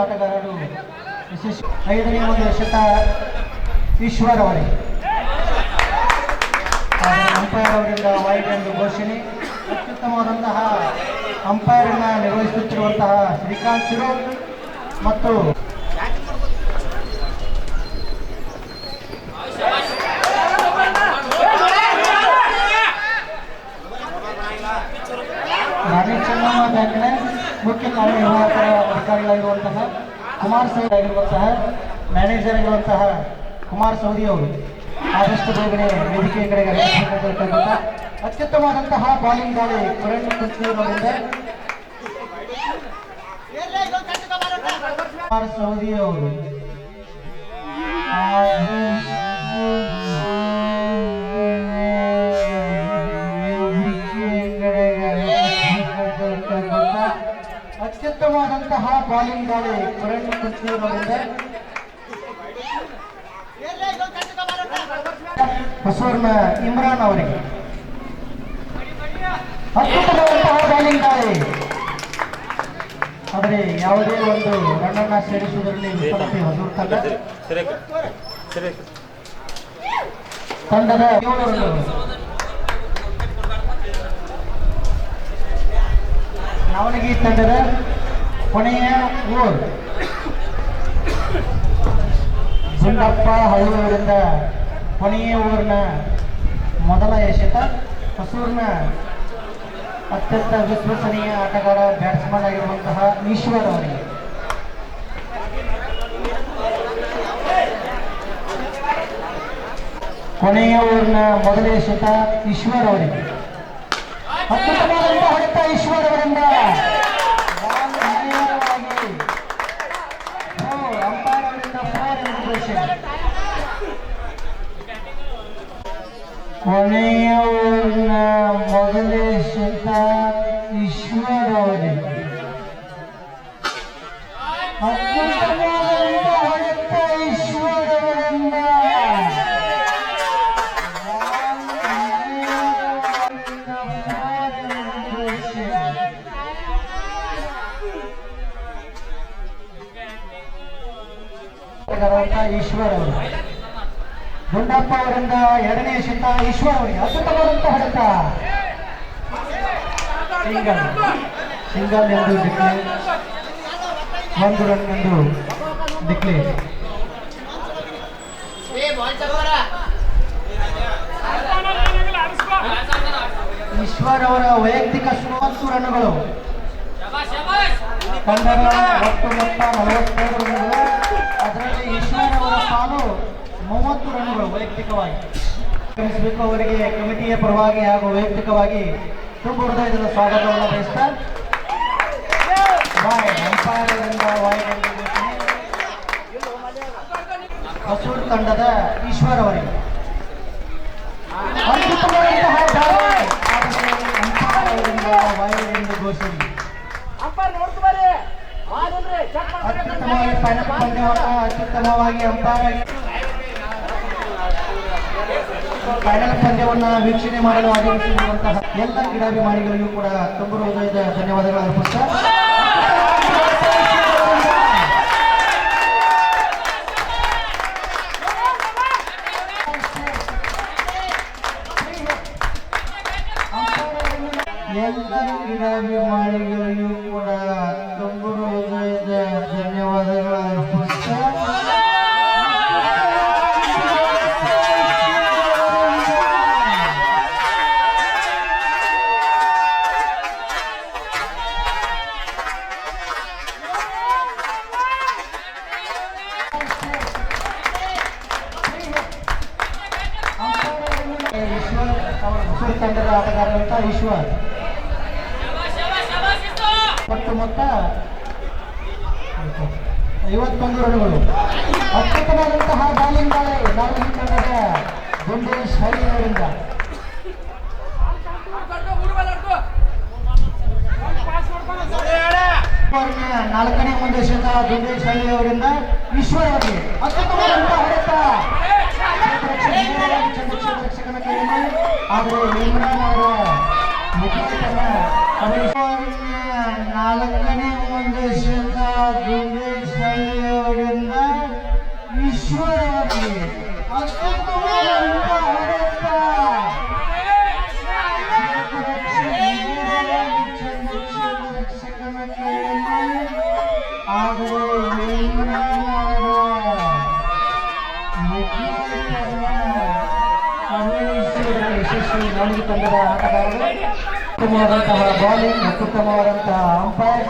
ಆಟಗಾರರು ಐದನೇ ಒಂದು ಎಸೆತ ಈಶ್ವರ್ ಅವರಿಗೆ ಅಂಪೈರ್ ಅವರಿಂದ ವೈಡ್ ಎಂದು ಘೋಷಣೆ. ಅತ್ಯುತ್ತಮವಾದಂತಹ ಅಂಪೈರ್ ಅನ್ನ ನಿರ್ವಹಿಸುತ್ತಿರುವಂತಹ ಶ್ರೀಕಾಂತ್ ಸಿರೋಡ್ ಮತ್ತು ರಾಣಿ ಚೆನ್ನಮ್ಮ ಬ್ಯಾಂಕ್ನ ಮುಖ್ಯ ಕಾರ್ಯನಿರ್ವಾಹಕ ಅಧಿಕಾರಿಗಳಾಗಿರುವಂತಹ ಕುಮಾರ್ ಸೌದಿ ಆಗಿರುವಂತಹ ಮ್ಯಾನೇಜರ್ ಆಗಿರುವಂತಹ ಕುಮಾರ್ ಸೌದಿ ಅವರು ಆದಷ್ಟು ಬೇಗನೆ ವೇದಿಕೆಯ ಕಡೆಗೆ ಆಗಮಿಸಬೇಕಾಗುತ್ತಾ ಅತ್ಯುತ್ತಮವಾದಂತಹ ಬಾಲಿಂಗ್ ದಾಳಿ ಕಿರಣ್ ಕುಂಚೂರಿನವರಿಂದ ಕುಮಾರ್ ಸೌದಿ ಅವರು ಅತ್ಯುತ್ತಮವಾದಂತಹ ಬಾಲಿಂಗ್ ದಾಳಿ ಕಿರಣ್ ಕುಂಚೂರಿನವರಿಂದ ಹೊಸೂರಿನ ಇಮ್ರಾನ್ ಅವರಿಗೆ ಅದ್ಭುತವಾದಂತಹ ಬಾಲಿಂಗ್ ದಾಳಿ. ಆದರೆ ಯಾವುದೇ ಒಂದು ರನ್ನನ್ನ ಸೇರಿಸುವುದರಲ್ಲಿ ವಿಫಲತೆ ಹೊಸೂರು ತಂಡದ 7 ರನ್ಗಳು. ನವಲಗಿ ತಂಡದ ಕೊನೆಯ ಓವರ್ ಗುಂಡಪ್ಪ ಹಳ್ಳಿಯವರಿಂದ ಕೊನೆಯ ಓವರ್ನ ಮೊದಲ ಎಸೆತ ಹೊಸೂರಿನ ಅತ್ಯಂತ ವಿಶ್ವಸನೀಯ ಆಟಗಾರ ಬ್ಯಾಟ್ಸ್ಮನ್ ಆಗಿರುವಂತಹ ಈಶ್ವರ್ ಅವರಿಗೆ ಕೊನೆಯ ಓವರ್ನ ಮೊದಲ ಎಸೆತ ಈಶ್ವರ್ ಅವರಿಗೆ ಅತ್ಯುತ್ತಮವಾದಂತಹ ಹೊಡೆತ ಈಶ್ವರ್ ಅವರಿಂದ ಅಂಪೈರ್ ಅವರಿಂದ 4 ಎಂದು ಘೋಷಣೆ. ಕೊನೆಯ ಓವರ್ನ ಮೊದಲ ಎಸೆತ ಈಶ್ವರ್ ಅವರಿಗೆ ಅತ್ಯುತ್ತಮವಾದಂತಹ ಹೊಡೆತ ಈಶ್ವರ್ ಅವರಿಂದ ಈಶ್ವರ್ ಅವರು ಗುಂಡಪ್ಪ ಅವರಿಂದ ಎರಡನೇ ಎಸೆತ ಈಶ್ವರ್ ಅವರಿಗೆ ಅದ್ಭುತವಾದಂತಹ ಹೊಡೆತ ಸಿಂಗಲ್ ಎಂದು ಡಿಕ್ಲೇರ್, 1 ರನ್ ಎಂದು ಡಿಕ್ಲೇರ್. ಈಶ್ವರ್ ಅವರ ವೈಯಕ್ತಿಕ 30 ರನ್ಗಳು, ತಂಡದ ಒಟ್ಟು ಮೊತ್ತ 43 ರನ್ಗಳು. ಅದರಲ್ಲಿ ಈಶ್ವರ್ ಅವರ ಪಾಲು 30 ರನ್ಗಳು ವೈಯಕ್ತಿಕವಾಗಿ. ಗಮನಿಸಬೇಕು. ಅವರಿಗೆ ಕಮಿಟಿಯ ಪರವಾಗಿ ಹಾಗೂ ವೈಯಕ್ತಿಕವಾಗಿ ತುಂಬ ಹೃದಯದ ಸ್ವಾಗತವನ್ನು ಬಯಸ್ತಾ ಅಂಪೈರ್ ಅವರಿಂದ ವಾಯ್ಡ್ ಹೊಸೂರು ತಂಡದ ಈಶ್ವರ್ ಅವರಿಗೆ ಅತ್ಯುತ್ತಮವಾದಂತಹ ದಾಳಿ. ಅಂಪೈರ್ ಅವರಿಂದ ವಾಯ್ಡ್ ಎಂದು ಘೋಷಣೆ. ಅತ್ಯುತ್ತಮವಾಗಿ ಫೈನಲ್ ಪಂದ್ಯವನ್ನು ಅತ್ಯುತ್ತಮವಾಗಿ ಫೈನಲ್ ಪಂದ್ಯವನ್ನು ವೀಕ್ಷಣೆ ಮಾಡಲು ಆಗಮಿಸಿರುವಂತಹ ಎಲ್ಲ ಕ್ರೀಡಾಭಿಮಾನಿಗಳಿಗೂ ಕೂಡ ತುಂಬ ಹೃದಯದ ಧನ್ಯವಾದಗಳು ಅರ್ಪಿಸ್ತಾ ಎಲ್ಲ ಕ್ರೀಡಾಭಿಮಾನಿಗಳಿಗೂ ಕೂಡ ತುಂಬ ಹೃದಯದ ಧನ್ಯವಾದಗಳು ಅರ್ಪಿಸ್ತಾ ಹೊಸೂರು ತಂಡದ ಆಟಗಾರರಂತ ಈಶ್ವರ್ ಒಟ್ಟು ಮೊತ್ತ 51 ರನ್ಗಳು. ಅತ್ಯುತ್ತಮವಾದಂತಹ ಬಾಲಿಂಗ್ ದಾಳಿ ನಾಲ್ಕು ತಂಡದ ಗುಂಡೇಶ್ ಹಳ್ಳಿ ಅವರಿಂದ. ನಾಲ್ಕನೇ ಒಂದು ಎಸೆತ ಗುಂಡೇಶ್ ಹಳ್ಳಿ ಅವರಿಂದ ಈಶ್ವರ್ ಅವರಿಗೆ ಅತ್ಯುತ್ತಮವಾದಂತಹ ಹೊಡೆತ ಚಂದ್ರಶೇಖರನ ಕೈಯಲ್ಲಿ. ಆದರೆ ಇಮ್ರಾನ್ ಅವರ ನಾಲ್ಕನೇ ಒಂದು ಎಸೆತ ಗುಂಡೇಶ್ ಅವರಿಂದ ಈಶ್ವರ ಅವರಿಗೆ ಅತ್ಯುತ್ತಮವಾದಂಥ ಆಡಳಿತ. ರಕ್ಷಕನ ಕೈಯಲ್ಲಿ ಆಗುವ ಯಶಸ್ವಿ ನಾಲ್ಕು ತಂಡದ ಆಟಗಾರರು, ಅತ್ಯುತ್ತಮವಾದಂತಹ ಬಾಲಿಂಗ್, ಅತ್ಯುತ್ತಮವಾದಂತಹ ಅಂಪೈರ್,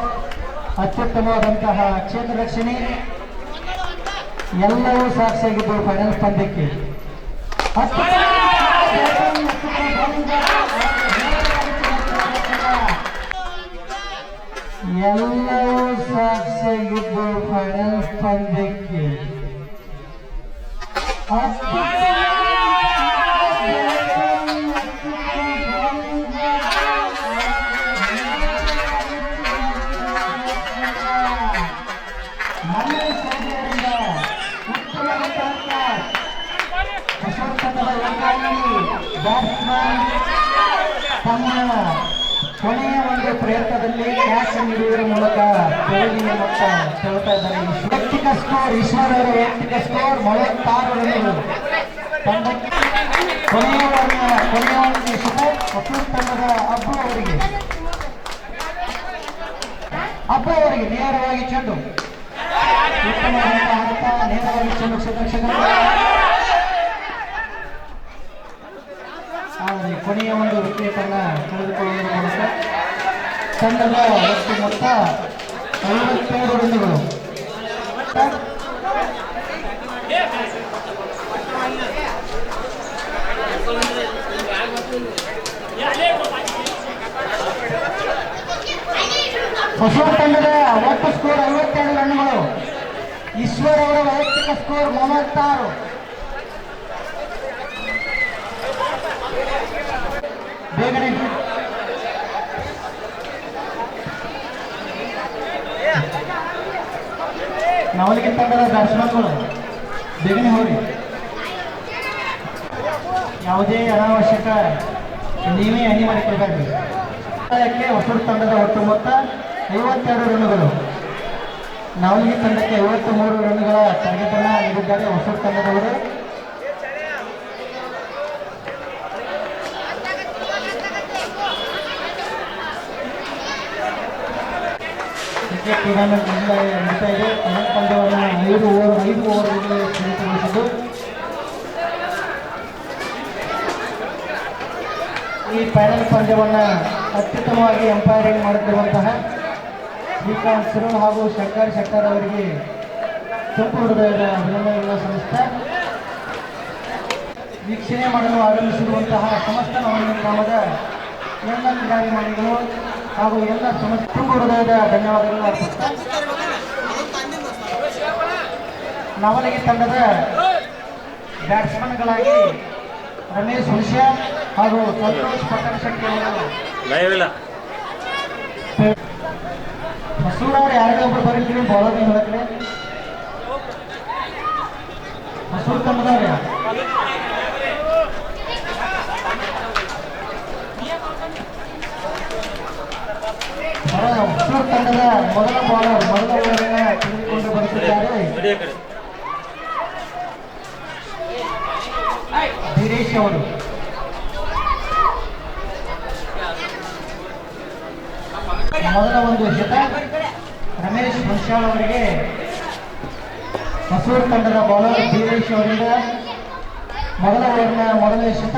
ಅತ್ಯುತ್ತಮವಾದಂತಹ ಕ್ಷೇತ್ರ ರಕ್ಷಣೆ ಎಲ್ಲವೂ ಸಾಕ್ಷಿಯಾಗಿದ್ದು ಫೈನಲ್ ಪಂದ್ಯಕ್ಕೆ. ಎಲ್ಲವೂ ಸಾಕ್ಷಿಯಾಗಿದ್ದು ಫೈನಲ್ ಪಂದ್ಯಕ್ಕೆ. ಬ್ಯಾಟ್ಸ್ಮನ್ ತಮ್ಮ ಕೊನೆಯ ಒಂದು ಪ್ರಯತ್ನದಲ್ಲಿ ಕ್ಯಾಚ್ ನೀಡುವುದರ ಮೂಲಕ ಗೆಲುವಿನ ಮೊತ್ತ ತಳ್ತಾ ಇದ್ದಾರೆ. ವೈಯಕ್ತಿಕ ಸ್ಕೋರ್ ಈಶ್ವರ್ ಅವರ ವೈಯಕ್ತಿಕ ಸ್ಕೋರ್ 36 ರನ್ಗಳು. ತಂಡಕ್ಕೆ ಕೊನೆಯ ಒಂದು ಶತಕ ತಂಡದ ಅಬ್ಬು ಅವರಿಗೆ ನೇರವಾಗಿ ಚೆಂಡು, ಉತ್ತಮವಾದಂತಹ ಆಟ, ನೇರವಾಗಿ ಚೆಂಡು ಕ್ಷೇತ್ರ. ಆದರೆ ಕೊನೆಯ ಒಂದು ವಿಕೆಟನ್ನು ಕಳೆದುಕೊಳ್ಳುವುದರ ಮೂಲಕ ತಂಡದ ಒಟ್ಟು ಮೊತ್ತ 52 ರನ್ಗಳು. ಹೊಸೂರು ತಂಡದ ಒಟ್ಟು ಸ್ಕೋರ್ 52 ರನ್ಗಳು. ಈಶ್ವರ್ ಅವರ ವೈಯಕ್ತಿಕ ಸ್ಕೋರ್ 36. ಬೇಗನೆ ನವಲಿಗೆ ತಂಡದ ಬ್ಯಾಟ್ಸ್ಮನ್ಗಳು ಬೇಗನೆ ಹೋಗಿ, ಯಾವುದೇ ಅನಾವಶ್ಯಕ ನೀವೇ ಹನಿ ಮಾಡಿಕೊಳ್ಬೇಡಿ. ಹೊಸೂರು ತಂಡದ ಒಟ್ಟು ಮೊತ್ತ 52 ರನ್ಗಳು. ನವಲಿಗೆ ತಂಡಕ್ಕೆ 53 ರನ್ಗಳ ಟಾರ್ಗೆಟ್ ಅನ್ನು ನೀಡಿದ್ದಾರೆ ಹೊಸೂರು ತಂಡದವರು. ಕ್ರಿಕೆಟ್ ಟೂರ್ನಮೆಂಟ್ ನಡೀತಾ ಇದೆ. ಫೈನಲ್ ಪಂದ್ಯವನ್ನು 5 ಓವರ್ಗಳಿಗೆ ಸೀಮಿತಗೊಳಿಸಿದ್ದು, ಈ ಫೈನಲ್ ಪಂದ್ಯವನ್ನು ಅತ್ಯುತ್ತಮವಾಗಿ ಅಂಪೈರಿಂಗ್ ಮಾಡುತ್ತಿರುವಂತಹ ಶ್ರೀಕಾಂತ್ ಸಿರೋನ್ ಹಾಗೂ ಶಂಕರ್ ಶೆಟ್ಟರ್ ಅವರಿಗೆ ಕೆಂಪು ಹೃದಯದ ಅಭಿನಂದನೆಗಳನ್ನು ಸಲ್ಲಿಸ್ತಾ, ವೀಕ್ಷಣೆ ಮಾಡಲು ಆಗಮಿಸಿರುವಂತಹ ಸಮಸ್ತ ನವಲಿಗೆ ಗ್ರಾಮದ ಎಲ್ಲ ಕ್ರೀಡಾಭಿಮಾನಿಗಳು ಹಾಗೂ ಎಲ್ಲ ಕೆಂಪು ಹೃದಯದ ಧನ್ಯವಾದಗಳು ಅರ್ಪಿಸ್ತಾ, ನವಲಿಗೆ ತಂಡದ ಬ್ಯಾಟ್ಸ್ಮನ್ಗಳಾಗಿ ರಮೇಶ್ ಹುಣಸ್ಯಾ ಹಾಗೂ ಸಂತೋಷ್ ಪಟ್ಟಣ ಶೆಟ್ಟಿ ಅವರು, ಹೊಸೂರು ಅವರು ಯಾರಿಗೂ ಒಬ್ಬರು ಬರೀತೀವಿ ಬೌಲರ್ ಹೇಳಕ್ರೆ ಹೊಸೂರು ತಂಡದವ್ರೆ. ಹೊಸೂರು ತಂಡದ ಮೊದಲ ಓವರನ್ನು ತೆಗೆದುಕೊಂಡು ಬರುತ್ತಿದ್ದಾರೆ ಧೀರೇಶ್ ಅವರು. ಮೊದಲ ಒಂದು ಶತ ರಮೇಶ್ ಹುಣಸ್ಯಾಳ್ ಅವರಿಗೆ ಹೊಸೂರು ತಂಡದ ಬೌಲರ್ ಧೀರೇಶ್ ಅವರಿಂದ ಮೊದಲ ಓವರ್ನ ಮೊದಲ ಶತ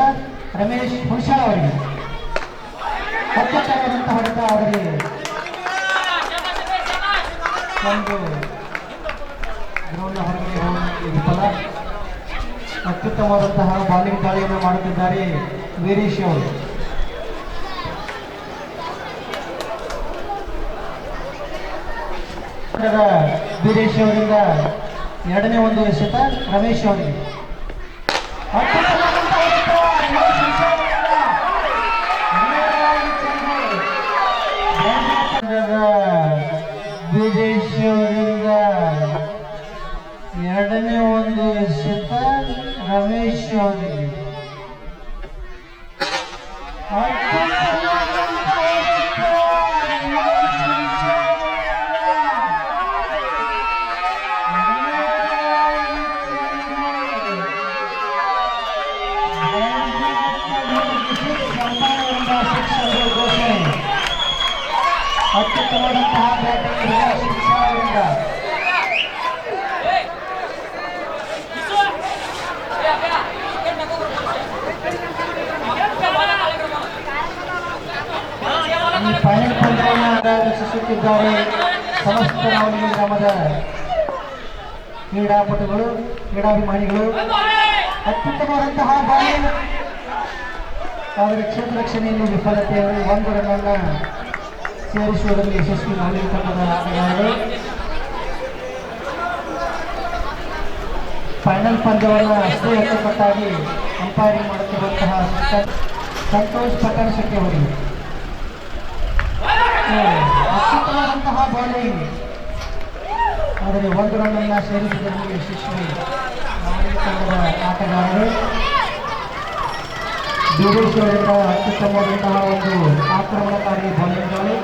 ರಮೇಶ್ ಹುಣಸ್ಯಾಳ್ ಅವರಿಗೆ. ಅತ್ಯುತ್ತಮವಾದಂಥ ಹೊಡೆತ, ಆದರೆ ಒಂದು ಗ್ರೌಂಡ್ನ ಹೊರಗಡೆ ಹೋಗಿ ವಿಫಲ. ಅತ್ಯುತ್ತಮವಾದಂತಹ ಬಾಲಿಂಗ್ ದಾಳಿಯನ್ನು ಮಾಡುತ್ತಿದ್ದಾರೆ ವೀರೇಶ್ ಅವರು. ವೀರೇಶ್ ಅವರಿಂದ ಎರಡನೇ ಒಂದು ಎಸೆತ ರಮೇಶ್ ಅವರಿಗೆ. ವೀರೇಶ್ ಅವರಿಂದ ಎರಡನೇ ಒಂದು ಎಸೆತ ರಮೇಶ್ ಅವರಿಗೆ. ಎಸೆತ ಈ ಫೈನಲ್ ಪಂದ್ಯವನ್ನು ವೀಕ್ಷಿಸುತ್ತಿದ್ದಾರೆ ಸಮಸ್ತ ನಾವಲಗಿ ಗ್ರಾಮದ ಕ್ರೀಡಾಪಟುಗಳು ಕ್ರೀಡಾಭಿಮಾನಿಗಳು. ಅತ್ಯುತ್ತಮವಾದಂತಹ ಬಾಲಿಂಗ್ ಆದರೆ ಕ್ಷೇತ್ರ ರಕ್ಷಣೆಯಲ್ಲಿ ವಿಫಲತೆ. ಒಂದು ರನ್ನನ್ನು ಸೇರಿಸುವುದರಲ್ಲಿ ಯಶಸ್ವಿ ನಾವಲಗಿ ತಂಡದ ಆಟಗಾರರು. ಫೈನಲ್ ಪಂದ್ಯವನ್ನು ಅಷ್ಟೇ ಅಚ್ಚುಕಟ್ಟಾಗಿ ಅಂಪೈರಿಂಗ್ ಮಾಡುತ್ತಿರುವಂತಹ ಸಂತೋಷ್ ಪಟ್ಟಣ ಶೆಟ್ಟಿ ಅವರಿಗೆ ಅತ್ಯುತ್ತಮವಾದಂತಹ ಬಾಲಿಂಗ್ ಆದರೆ ಒಂದು ರನ್ನನ್ನು ಸೇರಿಸುವುದರಲ್ಲಿ ಯಶಸ್ವಿ ನಾವಲಗಿ ತಂಡದ ಆಟಗಾರರು. ಬೀರೇಶ್ ಅವರಿಂದ ಅತ್ಯುತ್ತಮವಾದಂತಹ ಒಂದು ಆಕ್ರಮಣಕಾರಿ ಬಾಲಿಂಗ್ಗಳು.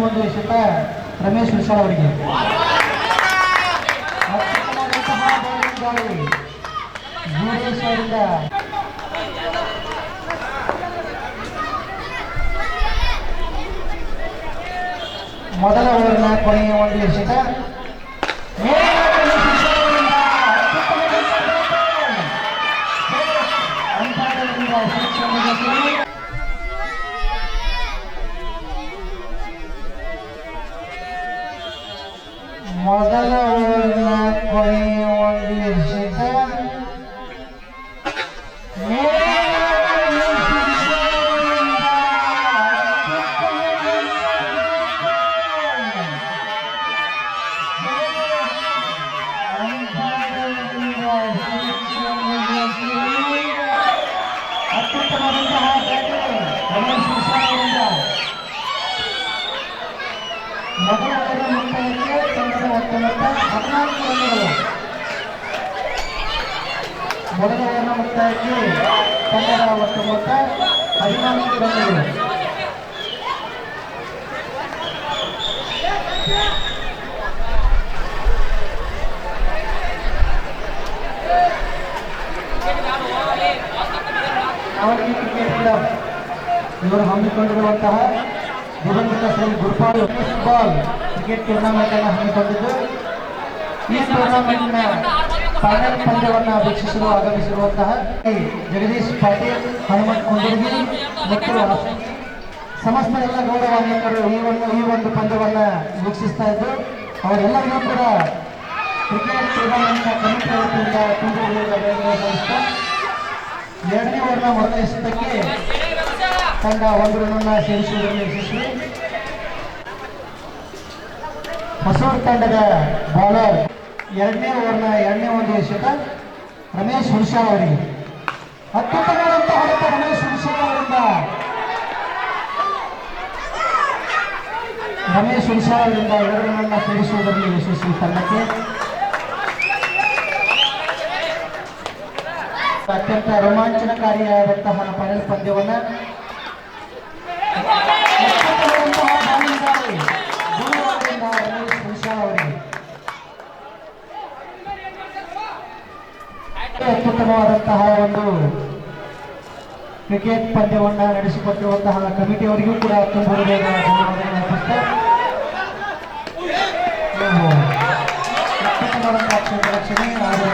ಒಂದು ಎಸೆತ ರಮೇಶ್ ವಿಶಾಲ್ ಅವರಿಗೆ ಅತ್ಯುತ್ತಮವಾದಂತಹ ಬಾಲಿಂಗ್ಗಳು ಬೀರೇಶ್ ಅವರಿಂದ. ಮೊದಲ ಓವರ್ನ ಕೊನೆಯ ಒಂದು ಎಸೆತ ಮೊದಲ ಓವರ್ನ ಕೊನೆಯ ಒಂದು ಎಸೆತ ಅತ್ಯುತ್ತಮವಾದಂತಹ ರಮೇಶ್ ವಿಶಾಲ್ ಅವರಿಂದ ಮೊದಲ ಓವರ್ನ ಮುಕ್ತಾಯಕ್ಕೆ ತಂಡದ ಒಟ್ಟು ಮೊತ್ತ 14 ರನ್ನುಗಳು. ಮೊದಲ ಓವರ್ನ ಮುಕ್ತಾಯಕ್ಕೆ ತಂಡದ ಒಟ್ಟು ಮೊತ್ತ 14 ರನ್ನುಗಳು. ನಾವಲಗಿ ಕ್ರಿಕೆಟ್ ಕ್ಲಬ್ ಇವರು ಹಮ್ಮಿಕೊಂಡಿರುವಂತಹ ದಿವಂಗತ ಶ್ರೀ ಗುರುಪಾಲ್ ಬಾಲ್ ಕ್ರಿಕೆಟ್ ಟೂರ್ನಮೆಂಟ್ ಅನ್ನು ಹಮ್ಮಿಕೊಂಡಿದ್ದು ಈ ಟೂರ್ನಮೆಂಟ್ನ ಫೈನಲ್ ಪಂದ್ಯವನ್ನು ವೀಕ್ಷಿಸಲು ಆಗಮಿಸಿರುವಂತಹ ಜಗದೀಶ್ ಪಾಟೀಲ್, ಹನುಮಂತ್ ಕುಂದರ್ಗಿ ಮತ್ತು ಸಮಸ್ತ ಎಲ್ಲ ಗೌರವಾನ್ವಿತರು ಈ ಒಂದು ಪಂದ್ಯವನ್ನು ವೀಕ್ಷಿಸ್ತಾ ಇದ್ದು ಅವರೆಲ್ಲರಿಗೂ ಕೂಡ ಕ್ರಿಕೆಟ್ ಟೂರ್ನಮೆಂಟ್ನ ಕಮಿಟಿ ವತಿಯಿಂದ ತುಂಬಿರುವುದನ್ನು ಎರಡನೇ ಓವರ್ನ ಮೊದಲ ಎಸೆತಕ್ಕೆ ತಂಡ ಒಂದು ರನ್ನನ್ನು ಸೇರಿಸುವುದರಲ್ಲಿ ಯಶಸ್ವಿ. ಹೊಸೂರು ತಂಡದ ಬೌಲರ್ ಎರಡನೇ ಓವರ್ನ ಎರಡನೇ ಒಂದು ಎಸೆತ ರಮೇಶ್ ಹುಣಸಾಳ್ ಅವರಿಗೆ ಅತ್ಯುತ್ತಮವಾದಂತಹ ಹೊಡೆತ ರಮೇಶ್ ಹುಣಸಾಳ್ ಅವರಿಂದ. ರಮೇಶ್ ಹುಣಸಾಳ್ ಅವರಿಂದ 2 ರನ್ನನ್ನು ಸೇರಿಸುವುದರಲ್ಲಿ ಯಶಸ್ವಿ ತಂಡಕ್ಕೆ. ಅತ್ಯಂತ ರೋಮಾಂಚನಕಾರಿಯಾದಂತಹ ಫೈನಲ್ ಪಂದ್ಯವನ್ನು ರಮೇಶ್ ಹುಣಸಾಳ್ ಅವರಿಗೆ ಅತ್ಯುತ್ತಮವಾದಂತಹ ಒಂದು ಕ್ರಿಕೆಟ್ ಪಂದ್ಯವನ್ನು ನಡೆಸಿಕೊಟ್ಟಿರುವಂತಹ ಕಮಿಟಿಯವರಿಗೂ ಕೂಡ ತುಂಬ ಹೃದಯದ ಧನ್ಯವಾದಗಳನ್ನು ಅರ್ಪಿಸ್ತಾ ಅತ್ಯುತ್ತಮವಾದಂತಹ ಕ್ಷೇತ್ರ ರಕ್ಷಣೆ ಆದರೆ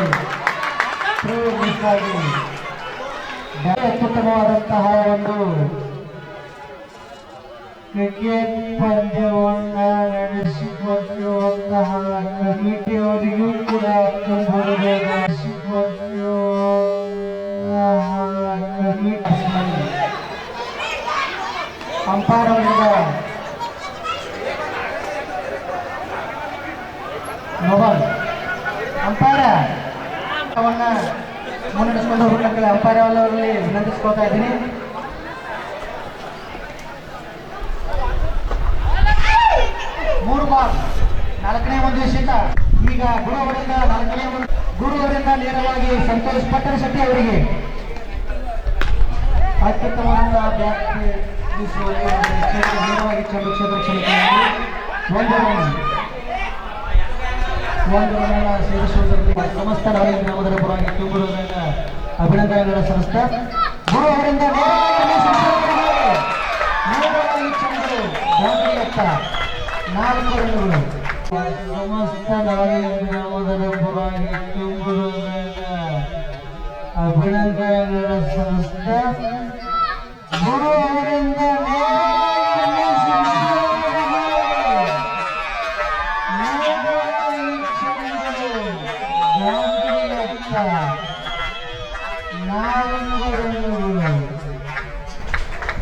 ಅತ್ಯುತ್ತಮವಾದಂತಹ ಒಂದು ಕ್ರಿಕೆಟ್ ಪಂದ್ಯವನ್ನು ನಡೆಸಿಕೊಟ್ಟಿರುವಂತಹ ಕಮಿಟಿಯವರಿಗೂ ಕೂಡ ಅಂಪೈರ್ ಅವರಿಂದ ನೋಬಲ್ ಅಂಪೈರ್ ಮುನ್ನಡೆಸಿಕೊಂಡು ಹೋಗಲಿಕ್ಕೆ ಅಂಪೈರ್ ಅವರಲ್ಲಿ ವಿನಂತಿಸ್ಕೊಳ್ತಾ ಇದ್ದೀನಿ. ಮೂರು ಬಾಲ್ ನಾಲ್ಕನೇ ಒಂದು ಎಸೆತ ಈಗ ಗುರುವರಿಂದ ನೇರವಾಗಿ ಸಂತೋಷ್ ಪಟ್ಟಣ ಶೆಟ್ಟಿ ಅವರಿಗೆ ಅತ್ಯುತ್ತಮವಾದ ಬ್ಯಾಟ್ ನೇರವಾಗಿ ಚೆಂಡು ಕ್ಷೇತ್ರ ಕ್ಷಣಿಕೆ ಒಂದು ರನ್ನ ಸೇರಿಸುವುದರಲ್ಲಿ ಸಮಸ್ತ ನಾವಲಗಿ ಗ್ರಾಮದ ಪರವಾಗಿ ತುಂಬುವುದರಿಂದ ಅಭಿನಂದನೆಗಳನ್ನು ಸಲ್ಲಿಸ್ತಾ ಗುರು ಅವರಿಂದ ನೇರವಾಗಿ ಚೆಂಡು ಬೌಂಡರಿಯತ್ತ 4 ರನ್ಗಳು. ಸಮಸ್ತ ನಾಡಿನ ಮೊದಲ ಪರವಾಗಿ ತುಂಬುವುದರಿಂದ ಅಭಿನಂದನೆಗಳ ಸಂಸ್ಥೆ ಗುರು ಅವರಿಂದ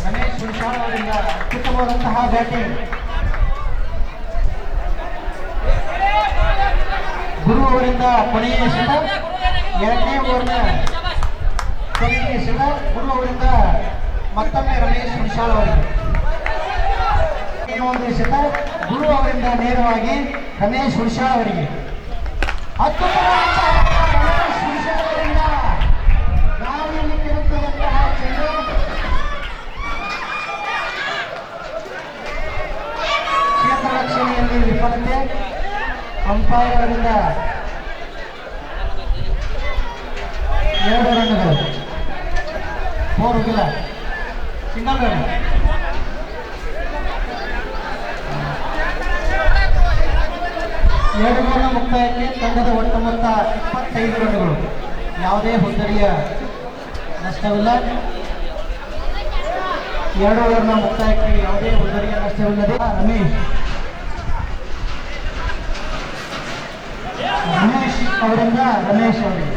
ರಮೇಶ್ ಹುಣಸಾಳ ಅವರಿಂದ ಅತ್ಯುತ್ತಮವಾದಂತಹ ಬ್ಯಾಟಿಂಗ್. ಗುರು ಅವರಿಂದ ಕೊನೆಯ ಎಸೆತ, 2ನೇ ಓವರ್ನ ಕೊನೆಯ ಎಸೆತ ಗುರು ಅವರಿಂದ ಮತ್ತೊಮ್ಮೆ ರಮೇಶ್ ಹುಣಸಾಳ ಅವರಿಗೆ. ಒಂದು ಎಸೆತ ಗುರು ಅವರಿಂದ ನೇರವಾಗಿ ರಮೇಶ್ ಹುಣಸಾಳ ಅವರಿಗೆ. ಅತ್ಯುತ್ತಮವಾದಂತಹ ರಮೇಶ್ ಹುಣಸಾಳ ಅವರಿಂದ ಗಾಳಿಯಲ್ಲಿ ತಿರುಗುವಂತಹ ಚೆಂಡು ಕ್ಷೇತ್ರ ರಕ್ಷಣೆಯಲ್ಲಿ ವಿಫಲತೆ. ಅಂಪೈರ್ ಅವರಿಂದ 2 ರನ್ಗಳು, 4 ವಿಕೆಟ್, ಸಿಂಗಲ್ ರನ್. ಎರಡು ಗೋಲ್ನ ಮುಕ್ತಾಯಕ್ಕೆ ತಂಡದ ಒಟ್ಟು ಮೊತ್ತ 25 ರನ್ಗಳು. ಯಾವುದೇ ಹುದ್ದರಿಯ ನಷ್ಟವಿಲ್ಲ. 2 ಓವರ್ನ ಮುಕ್ತಾಯಕ್ಕೆ ಯಾವುದೇ ಹುದ್ದರಿಯ ನಷ್ಟವಿಲ್ಲದೆ ರಮೇಶ್ ಅವರಿಂದ ರಮೇಶ್ ಅವರಿಗೆ.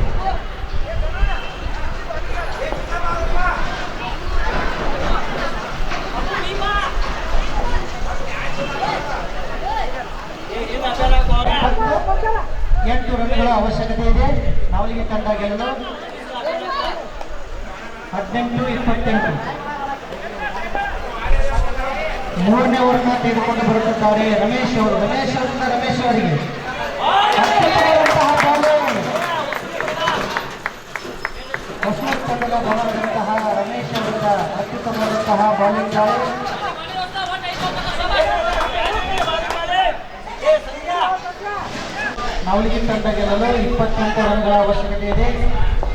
ಎಂಟು ರನ್ಗಳ ಅವಶ್ಯಕತೆ ಇದೆ ನಾವಲಿಗೆ ತಂಡ ಗೆಲ್ಲಲು. 18-28. 3ನೇ ಓವರ್ನ ತೆಗೆದುಕೊಂಡು ಬರುತ್ತಿದ್ದಾರೆ ರಮೇಶ್ ಅವರು. ರಮೇಶ್ ಅವರಿಂದ ರಮೇಶ್ ಅವರಿಗೆ ಅತ್ಯುತ್ತಮವಾದಂತಹ ಬೌಲಿಂಗ್. ಹೊಸೂರು ತಂಡದ ಬೌಲರ್ಗಳಂತಹ ರಮೇಶ್ ಅವರಿಂದ ಅತ್ಯುತ್ತಮವಾದಂತಹ ಬೌಲಿಂಗ್ ದಾಳಿ. ನಾವಲಿಗೆ ತಂಡ ಗೆಲ್ಲಲು 28 ರನ್ಗಳ ಅವಶ್ಯಕತೆ ಇದೆ.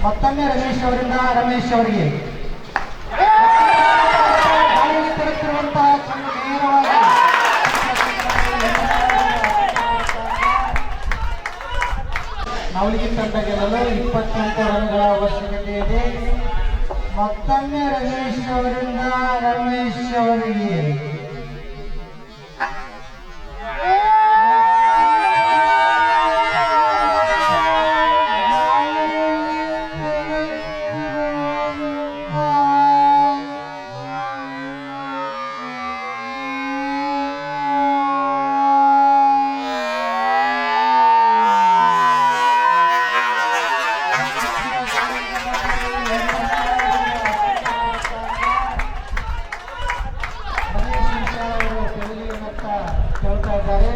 ಮತ್ತೊಮ್ಮೆ ರಮೇಶ್ ಅವರಿಂದ ರಮೇಶ್ ಅವರಿಗೆ ಗಾಳಿಯಲ್ಲಿ ತಿರುಗುತ್ತಿರುವಂತಹ ಚೆಂಡು ನೇರವಾಗಿ ನಾವಲಿಗೆ ತಂಡ ಗೆಲ್ಲಲು 28 ರನ್ಗಳ ಅವಶ್ಯಕತೆ ಇದೆ. ಮತ್ತೊಮ್ಮೆ ರಮೇಶ್ ಅವರಿಂದ ರಮೇಶ್ ಅವರಿಗೆ. ಕೇಳ್ತಾ ಇದ್ದಾರೆ.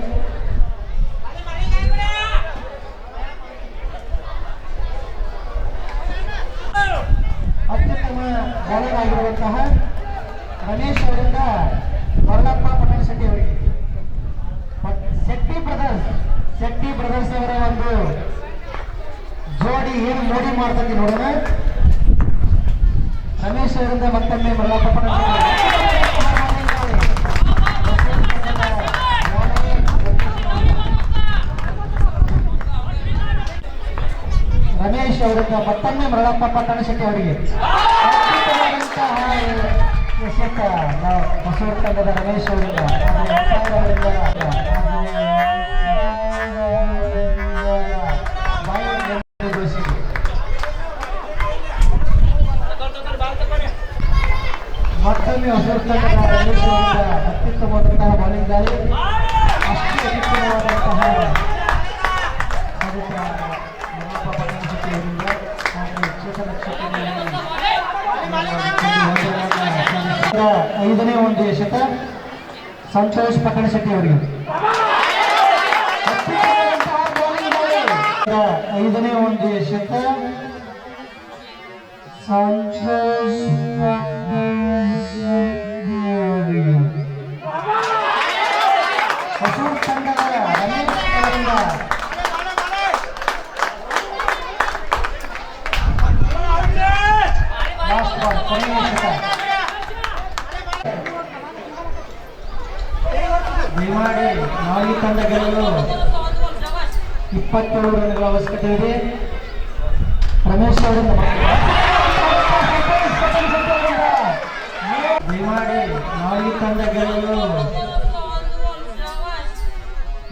ಅತ್ಯುತ್ತಮ ಬೌಲರ್ ಆಗಿರುವಂತಹ ರಮೇಶ್ ಅವರಿಂದ ಮರಳಪ್ಪ ಪಟೇಲ್ ಶೆಟ್ಟಿ ಅವರಿಗೆ. ಶೆಟ್ಟಿ ಬ್ರದರ್ಸ್ ಅವರ ಒಂದು ಜೋಡಿ ಏನು ಮೋಡಿ ಮಾಡ್ತದೆ ನೋಡೋಣ. ರಮೇಶ್ ಅವರಿಂದ ಮತ್ತೊಮ್ಮೆ ಮರಳಪ್ಪ ಪಟೇಲ್ ರಮೇಶ್ ಅವರಿಂದ ಮತ್ತೊಮ್ಮೆ ಮರಳಪ್ಪ ಪಟ್ಟಣ ಶೆಟ್ಟಿ ಅವರಿಗೆ. ಎಸೆತ ಹೊಸೂರು ತಂಡದ ರಮೇಶ್ ಅವರಿಂದ ಮತ್ತೊಮ್ಮೆ ಹೊಸೂರು ತಂಡದ ರಮೇಶ್ ಅವರಿಂದ ಅತ್ಯುತ್ತಮವಾದಂತಹ ಬೌಲಿಂಗ್ ದಾಳಿ. ಅಷ್ಟು ಅತ್ಯುತ್ತಮವಾದಂತಹ ಐದನೇ ಒಂದು ಎಸೆತ ಸಂತೋಷ್ ಪಟ್ಟಣ ಶೆಟ್ಟಿ ಅವರಿಗೆ. 5ನೇ ಒಂದು ಎಸೆತ ಸಂತೋಷ್ ಹೊಸೂರು ತಂಡದ ರಮೇಶ್ ಅವರಿಂದ ಲಾಸ್ಟ್ ಬಾಲ್ ದಯಮಾಡಿ ನಾಲ್ಕು ತಂಡ ಗೆಲ್ಲಲು 27 ರನ್ಗಳ ಅವಶ್ಯಕತೆ ಇದೆ. ರಮೇಶ್ ಅವರಿಂದ ದಯಮಾಡಿ ನಾಲ್ಕು ತಂಡ ಗೆಲ್ಲಲು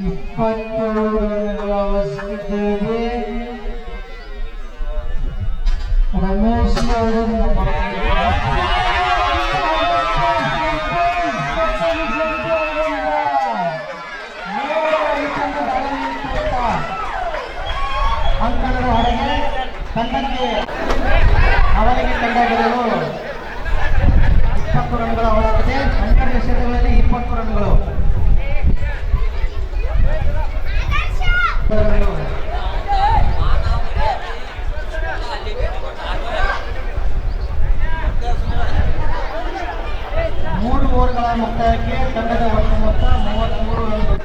27 ರನ್ಗಳ ಅವಶ್ಯಕತೆ ಇದೆ. ರಮೇಶ್ ಅವರಿಂದ ಅಂಕಣದ ಹೊರಗೆ ತಂಡಕ್ಕೆ ಅವರಿಗೆ ತಂಡ ಗೆಲ್ಲಲು 20 ರನ್ಗಳ ಅವಶ್ಯಕತೆ. 12 ಎಸೆತಗಳಲ್ಲಿ 20 ರನ್ಗಳು. ಮೂರು ಓವರ್ಗಳ ಮುಕ್ತಾಯಕ್ಕೆ ತಂಡದ ಒಟ್ಟು ಮೊತ್ತ 33 ರನ್ಗಳು.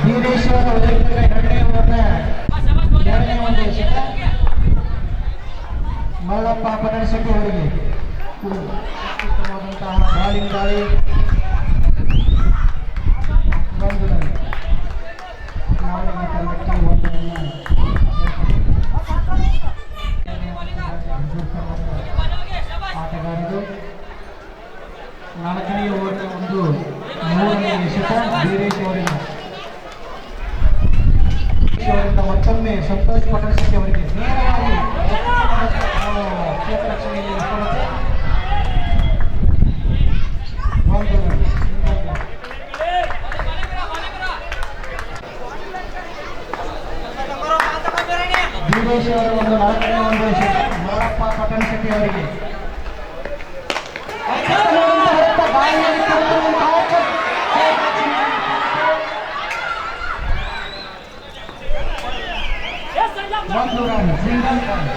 ವೀರೇಶ್ವರ ವೈಯಕ್ತಿಕ ಎರಡನೇ ಒಂದು ಎಸೆತ ಮಲ್ಲಪ್ಪ ಪಟಣಶೆಟ್ಟಿ ಅವರಿಗೆ ಉತ್ತಮವಾದಂತಹ ಬಾಲಿಂಗ್ ದಾಳಿ. ಒಂದು ರನ್. ನಾಲ್ಕನೇ ತಂಡಕ್ಕೆ ಒಂದು ರನ್. ಆಟಗಾರರು 4ನೇ ಓವರ್ನ ಒಂದು 3ನೇ ಎಸೆತ ವೀರೇಶ್ ಅವರಿಂದ ಮತ್ತೊಮ್ಮೆ ಸಂತೋಷ್ ಪಟಣಶೆಟ್ಟಿ ಅವರಿಗೆ ನೇರವಾಗಿ ಕ್ಷೇತ್ರ ರಕ್ಷಣೆಯಲ್ಲಿ ವಿಫಲತೆ. ಒಂದು ರನ್. ವೀರೇಶ್ ಅವರ ಒಂದು 4ನೇ ಒಂದು ಎಸೆತ ಮಲ್ಲಪ್ಪ ಪಟಣಶೆಟ್ಟಿ ಅವರಿಗೆ ಒಂದು ರನ್. Single run.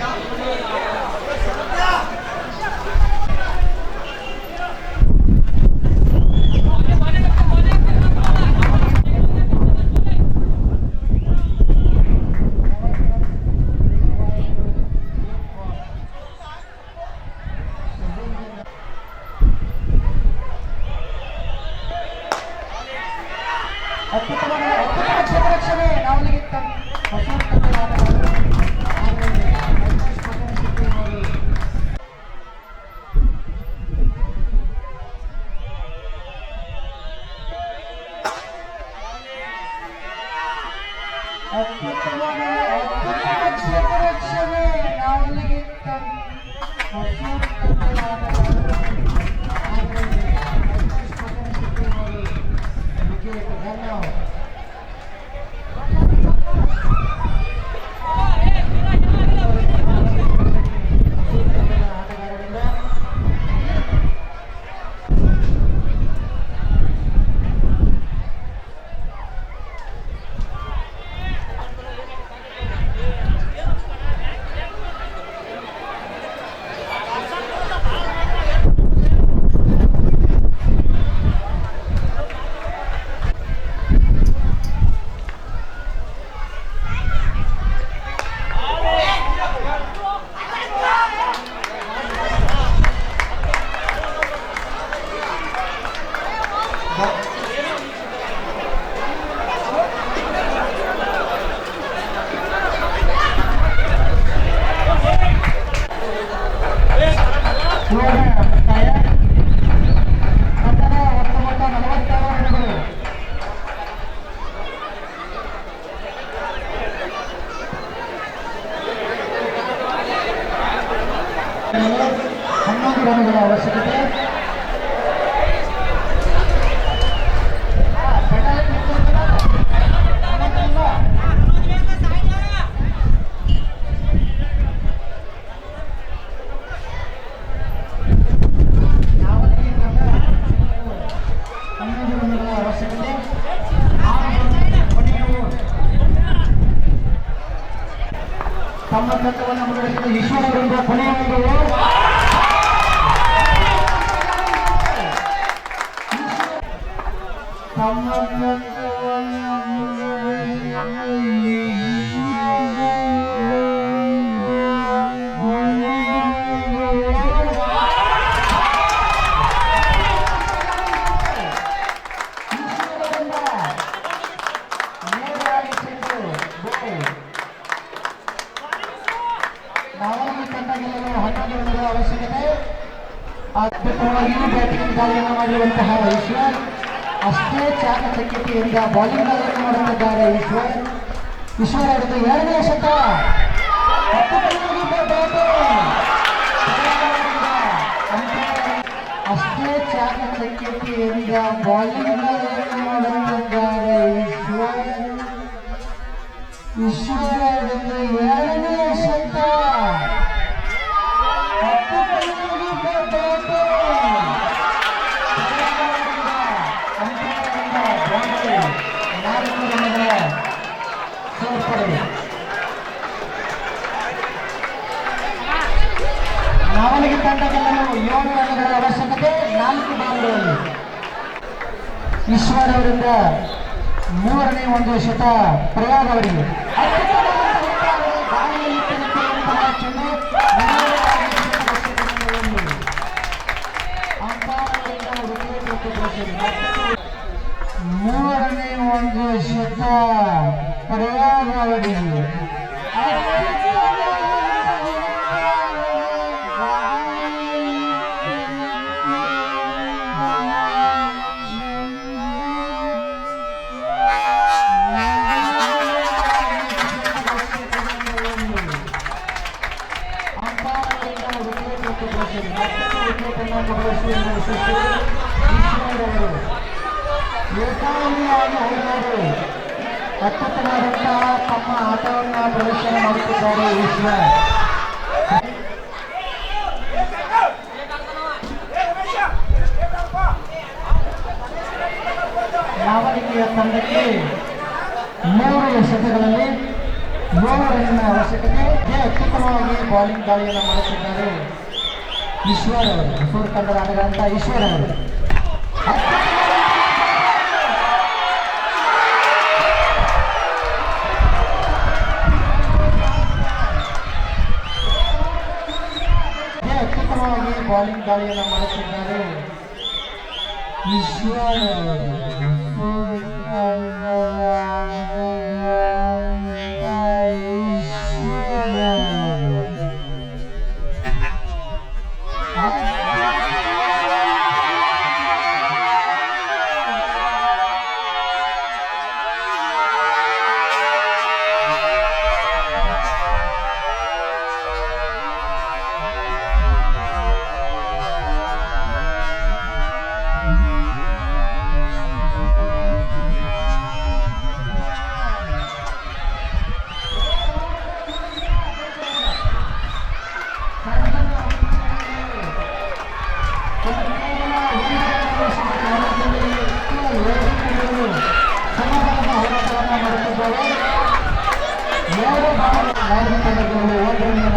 ಅತ್ಯುತ್ತಮ ಕ್ಷೇತ್ರ ರಕ್ಷಣೆ ನಾವಲ್ಲಿಗೆ 11 ರನ್ಗಳ ಅವಶ್ಯಕತೆ. ತಮ್ಮ ತಂಡವನ್ನು ಮುನ್ನಡೆಸಿದ ಈಶ್ವರ ಅವರಿಂದ ಕೊನೆಯ ಒಂದು ತಮ್ಮ ನಾವಲ್ಲಿ ತಂಡ ಗೆಲ್ಲಲು 11 ರನ್ಗಳ ಅವಶ್ಯಕತೆ. ಅದ್ಭುತವಾಗಿ ಬ್ಯಾಟಿಂಗ್ ದಾಳಿಯನ್ನು ಮಾಡಿರುವಂತಹ ಈಶ್ವರ್ ಅಷ್ಟೇ ಚಾಕಚಕ್ಯತೆಯಿಂದ ಬೌಲಿಂಗ್ ದಾಳಿಯನ್ನು ಮಾಡುತ್ತಿದ್ದಾರೆ. ಈಶ್ವರ್ ಅವರದ್ದು 2ನೇ ಶತ. ಅಷ್ಟೇ ಚಾಕಚಕ್ಯತೆಯಿಂದ ಬೌಲಿಂಗ್ ದಾಳಿಯನ್ನು ಮಾಡುತ್ತಿದ್ದಾರೆ ಈಶ್ವರ್ ಅವರದ್ದು 2ನೇ ಶತ. ನಾವಲಿಗೆ ತಂಡ ಗೆಲ್ಲಲು 7 ರನ್ಗಳ ಅವಶ್ಯಕತೆ. 4 ಬಾಲ್ಗಳಲ್ಲಿ ಈಶ್ವರ್ ಅವರಿಂದ 3ನೇ ಒಂದು ಶತ ಪ್ರಯಾಗ್ ಅವರಿಗೆ. ಮೂರನೇ ಒಂದು ಶತ ಪ್ರಯಾಗ್ ಅವರಿಗೆ. ಏಕಾಂಗಿಯಾಗಿ ಹೋರಾಡಿ ಅತ್ಯುತ್ತಮವಾದಂತಹ ತಮ್ಮ ಆಟವನ್ನು ಪ್ರದರ್ಶನ ಮಾಡುತ್ತಿದ್ದಾರೆ ಈಶ್ವರ್. ನಾವಲಿಕೆಯ ತಂಡಕ್ಕೆ 3 ಶತಗಳಲ್ಲಿ 7 ರನ್ನಿನ ಅವಶ್ಯಕತೆ. ಅತ್ಯುತ್ತಮವಾಗಿ ಬೌಲಿಂಗ್ ದಾಳಿಯನ್ನು ಮಾಡುತ್ತಿದ್ದಾರೆ ಈಶ್ವರ್ ಅವರು. ಹೊಸೂರು ತಂಡದ ಆಟಗಾರಂತ ಈಶ್ವರ್ ಅವರು ಅತ್ಯುತ್ತಮವಾಗಿ ಬೌಲಿಂಗ್ ದಾಳಿಯನ್ನು ಮಾಡುತ್ತಿದ್ದಾರೆ ಈಶ್ವರ್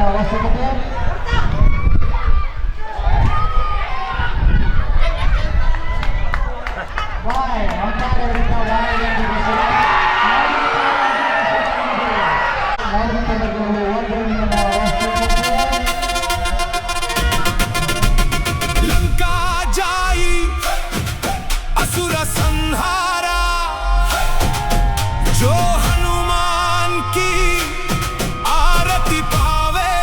ಅವಶ್ಯಕತೆ. लंका जाई असुर संहारा जो हनुमान की आरती पावे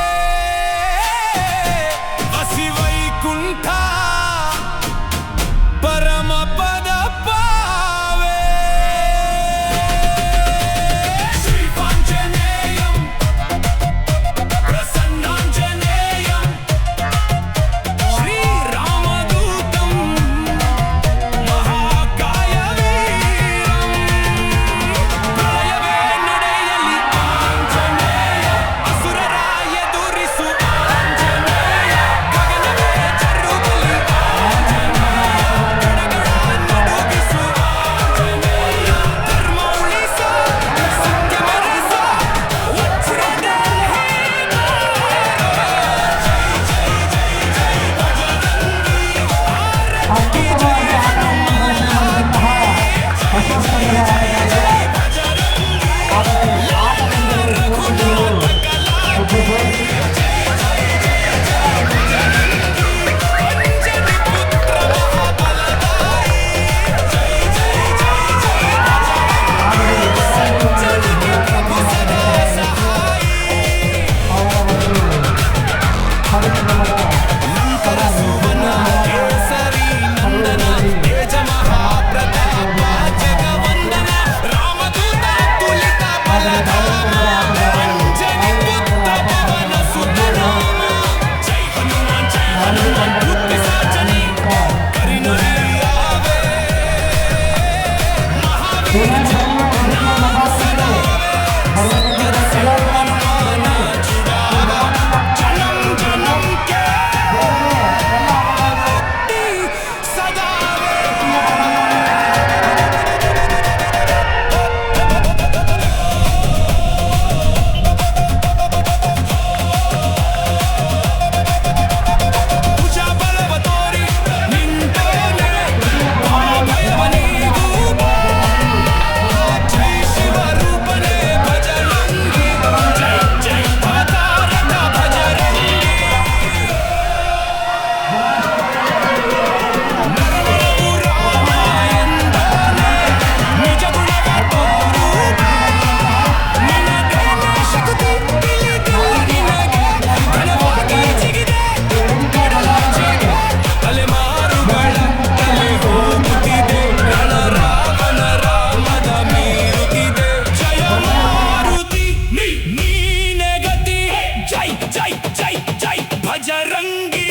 ಜೈ ಜೈ ಜೈ ಭಜರಂಗಿ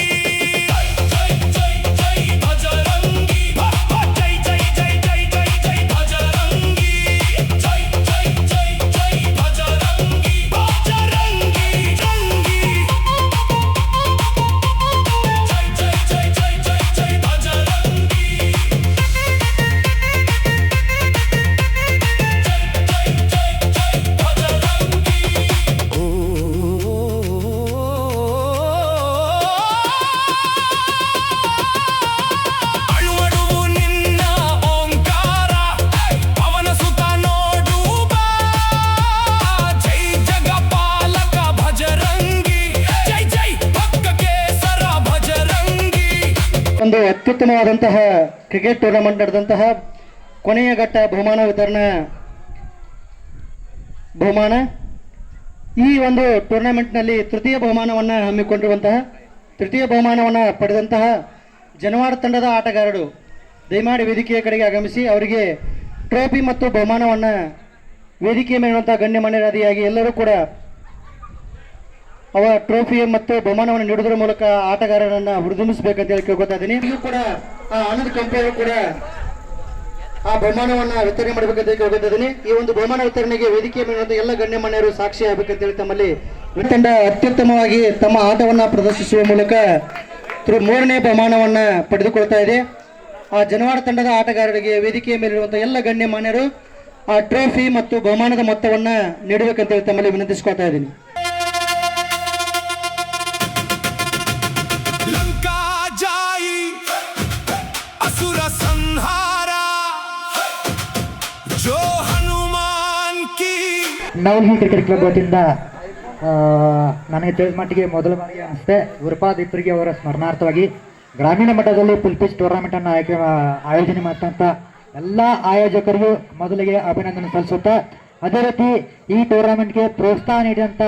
ಜೈ ಜೈ ಜೈ ಭಜರಂಗಿ ಜೈ ಜೈ ಜೈ ಜೈ ಜೈ ಜೈ ಭಜರಂಗಿ ಜೈ ಜೈ ಜೈ ಜೈ ಭಜರಂಗಿ ಭಜರಂಗಿ ಜಂಗಿ ಜೈ ಜೈ ಜೈ ಜೈ ಜೈ ಜೈ ಭಜರಂಗಿ ಅಳುವಡುವು ನಿನ್ನ ಓಂಕಾರ ಪವನ ಸುತ ನೋಡು ಬಾ ಜೈ ಜಗಪಾಲಕ ಭಜರಂಗಿ ಜೈ ಜೈ ಭಕ್ತ ಕೇಸರ ಭಜರಂಗಿ ಒಂದು ಅತ್ಯುತ್ತಮವಾದಂತಹ ಕ್ರಿಕೆಟ್ ಟೂರ್ನಮೆಂಟ್ ನಡೆದಂತಹ ಕೊನೆಯ ಘಟ್ಟ ಬಹುಮಾನ ಈ ಒಂದು ಟೂರ್ನಮೆಂಟ್ನಲ್ಲಿ ತೃತೀಯ ಬಹುಮಾನವನ್ನು ಹಮ್ಮಿಕೊಂಡಿರುವಂತಹ ತೃತೀಯ ಬಹುಮಾನವನ್ನು ಪಡೆದಂತಹ ಜನವಾರ ತಂಡದ ಆಟಗಾರರು ದಯಮಾಡಿ ವೇದಿಕೆಯ ಕಡೆಗೆ ಆಗಮಿಸಿ ಅವರಿಗೆ ಟ್ರೋಫಿ ಮತ್ತು ಬಹುಮಾನವನ್ನು ವೇದಿಕೆಯ ಮೇಲಿರುವಂತಹ ಗಣ್ಯಮಾನ್ಯರಾದಿಯಾಗಿ ಎಲ್ಲರೂ ಕೂಡ ಅವರ ಟ್ರೋಫಿ ಮತ್ತು ಬಹುಮಾನವನ್ನು ನೀಡುವುದರ ಮೂಲಕ ಆಟಗಾರರನ್ನು ಹುರಿದುಂಬಿಸಬೇಕಂತ ಹೇಳಿ ಕೇಳ್ಕೊತಾ ಇದ್ದೀನಿ. ಈಗಲೂ ಕೂಡ ಆ ಆನಂದ್ ಕಂಪೆಯವರು ಕೂಡ ಆ ಬಹುಮಾನವನ್ನು ವಿತರಣೆ ಮಾಡಬೇಕಂತ ಕೇಳ್ಕೊತಾ ಇದ್ದೀನಿ. ಈ ಒಂದು ಬಹುಮಾನ ವಿತರಣೆಗೆ ವೇದಿಕೆಯ ಮೇಲಿರುವಂತಹ ಎಲ್ಲ ಗಣ್ಯಮಾನ್ಯರು ಸಾಕ್ಷಿ ಆಗಬೇಕಂತ ಹೇಳಿ ತಮ್ಮಲ್ಲಿ ತಂಡ ಅತ್ಯುತ್ತಮವಾಗಿ ತಮ್ಮ ಆಟವನ್ನು ಪ್ರದರ್ಶಿಸುವ ಮೂಲಕ ಮೂರನೇ ಬಹುಮಾನವನ್ನು ಪಡೆದುಕೊಳ್ತಾ ಇದೆ. ಆ ಜನವಾರ ತಂಡದ ಆಟಗಾರರಿಗೆ ವೇದಿಕೆಯ ಮೇಲಿರುವಂತಹ ಎಲ್ಲ ಗಣ್ಯಮಾನ್ಯರು ಆ ಟ್ರೋಫಿ ಮತ್ತು ಬಹುಮಾನದ ಮೊತ್ತವನ್ನು ನೀಡಬೇಕಂತ ಹೇಳಿ ತಮ್ಮಲ್ಲಿ ವಿನಂತಿಸಿಕೊಳ್ತಾ ಇದ್ದೀನಿ. ಲಂಕಾ ಜಾಯಿ ಅಸುರ ಸಂಹಾರ ಜೋ ಹನುಮಾನ್ ಕಿ ನವಲ್ಗಿ ಕ್ರಿಕೆಟ್ ಕ್ಲಬ್ ವತಿಯಿಂದ ನನಗೆ ತಿಳಿದ ಮಟ್ಟಿಗೆ ಮೊದಲ ಬಾರಿಗೆ ಅನಿಸುತ್ತೆ ಗುರುಪಾದ್ ಇಬ್ಬರಿಗೆ ಅವರ ಸ್ಮರಣಾರ್ಥವಾಗಿ ಗ್ರಾಮೀಣ ಮಟ್ಟದಲ್ಲಿ ಫುಲ್ ಪಿಚ್ ಟೂರ್ನಮೆಂಟನ್ನು ಆಯೋಜನೆ ಮಾಡ್ತಂಥ ಎಲ್ಲ ಆಯೋಜಕರಿಗೂ ಮೊದಲಿಗೆ ಅಭಿನಂದನೆ ಸಲ್ಲಿಸುತ್ತಾ ಅದೇ ರೀತಿ ಈ ಟೂರ್ನಮೆಂಟ್ಗೆ ಪ್ರೋತ್ಸಾಹ ನೀಡಿದಂಥ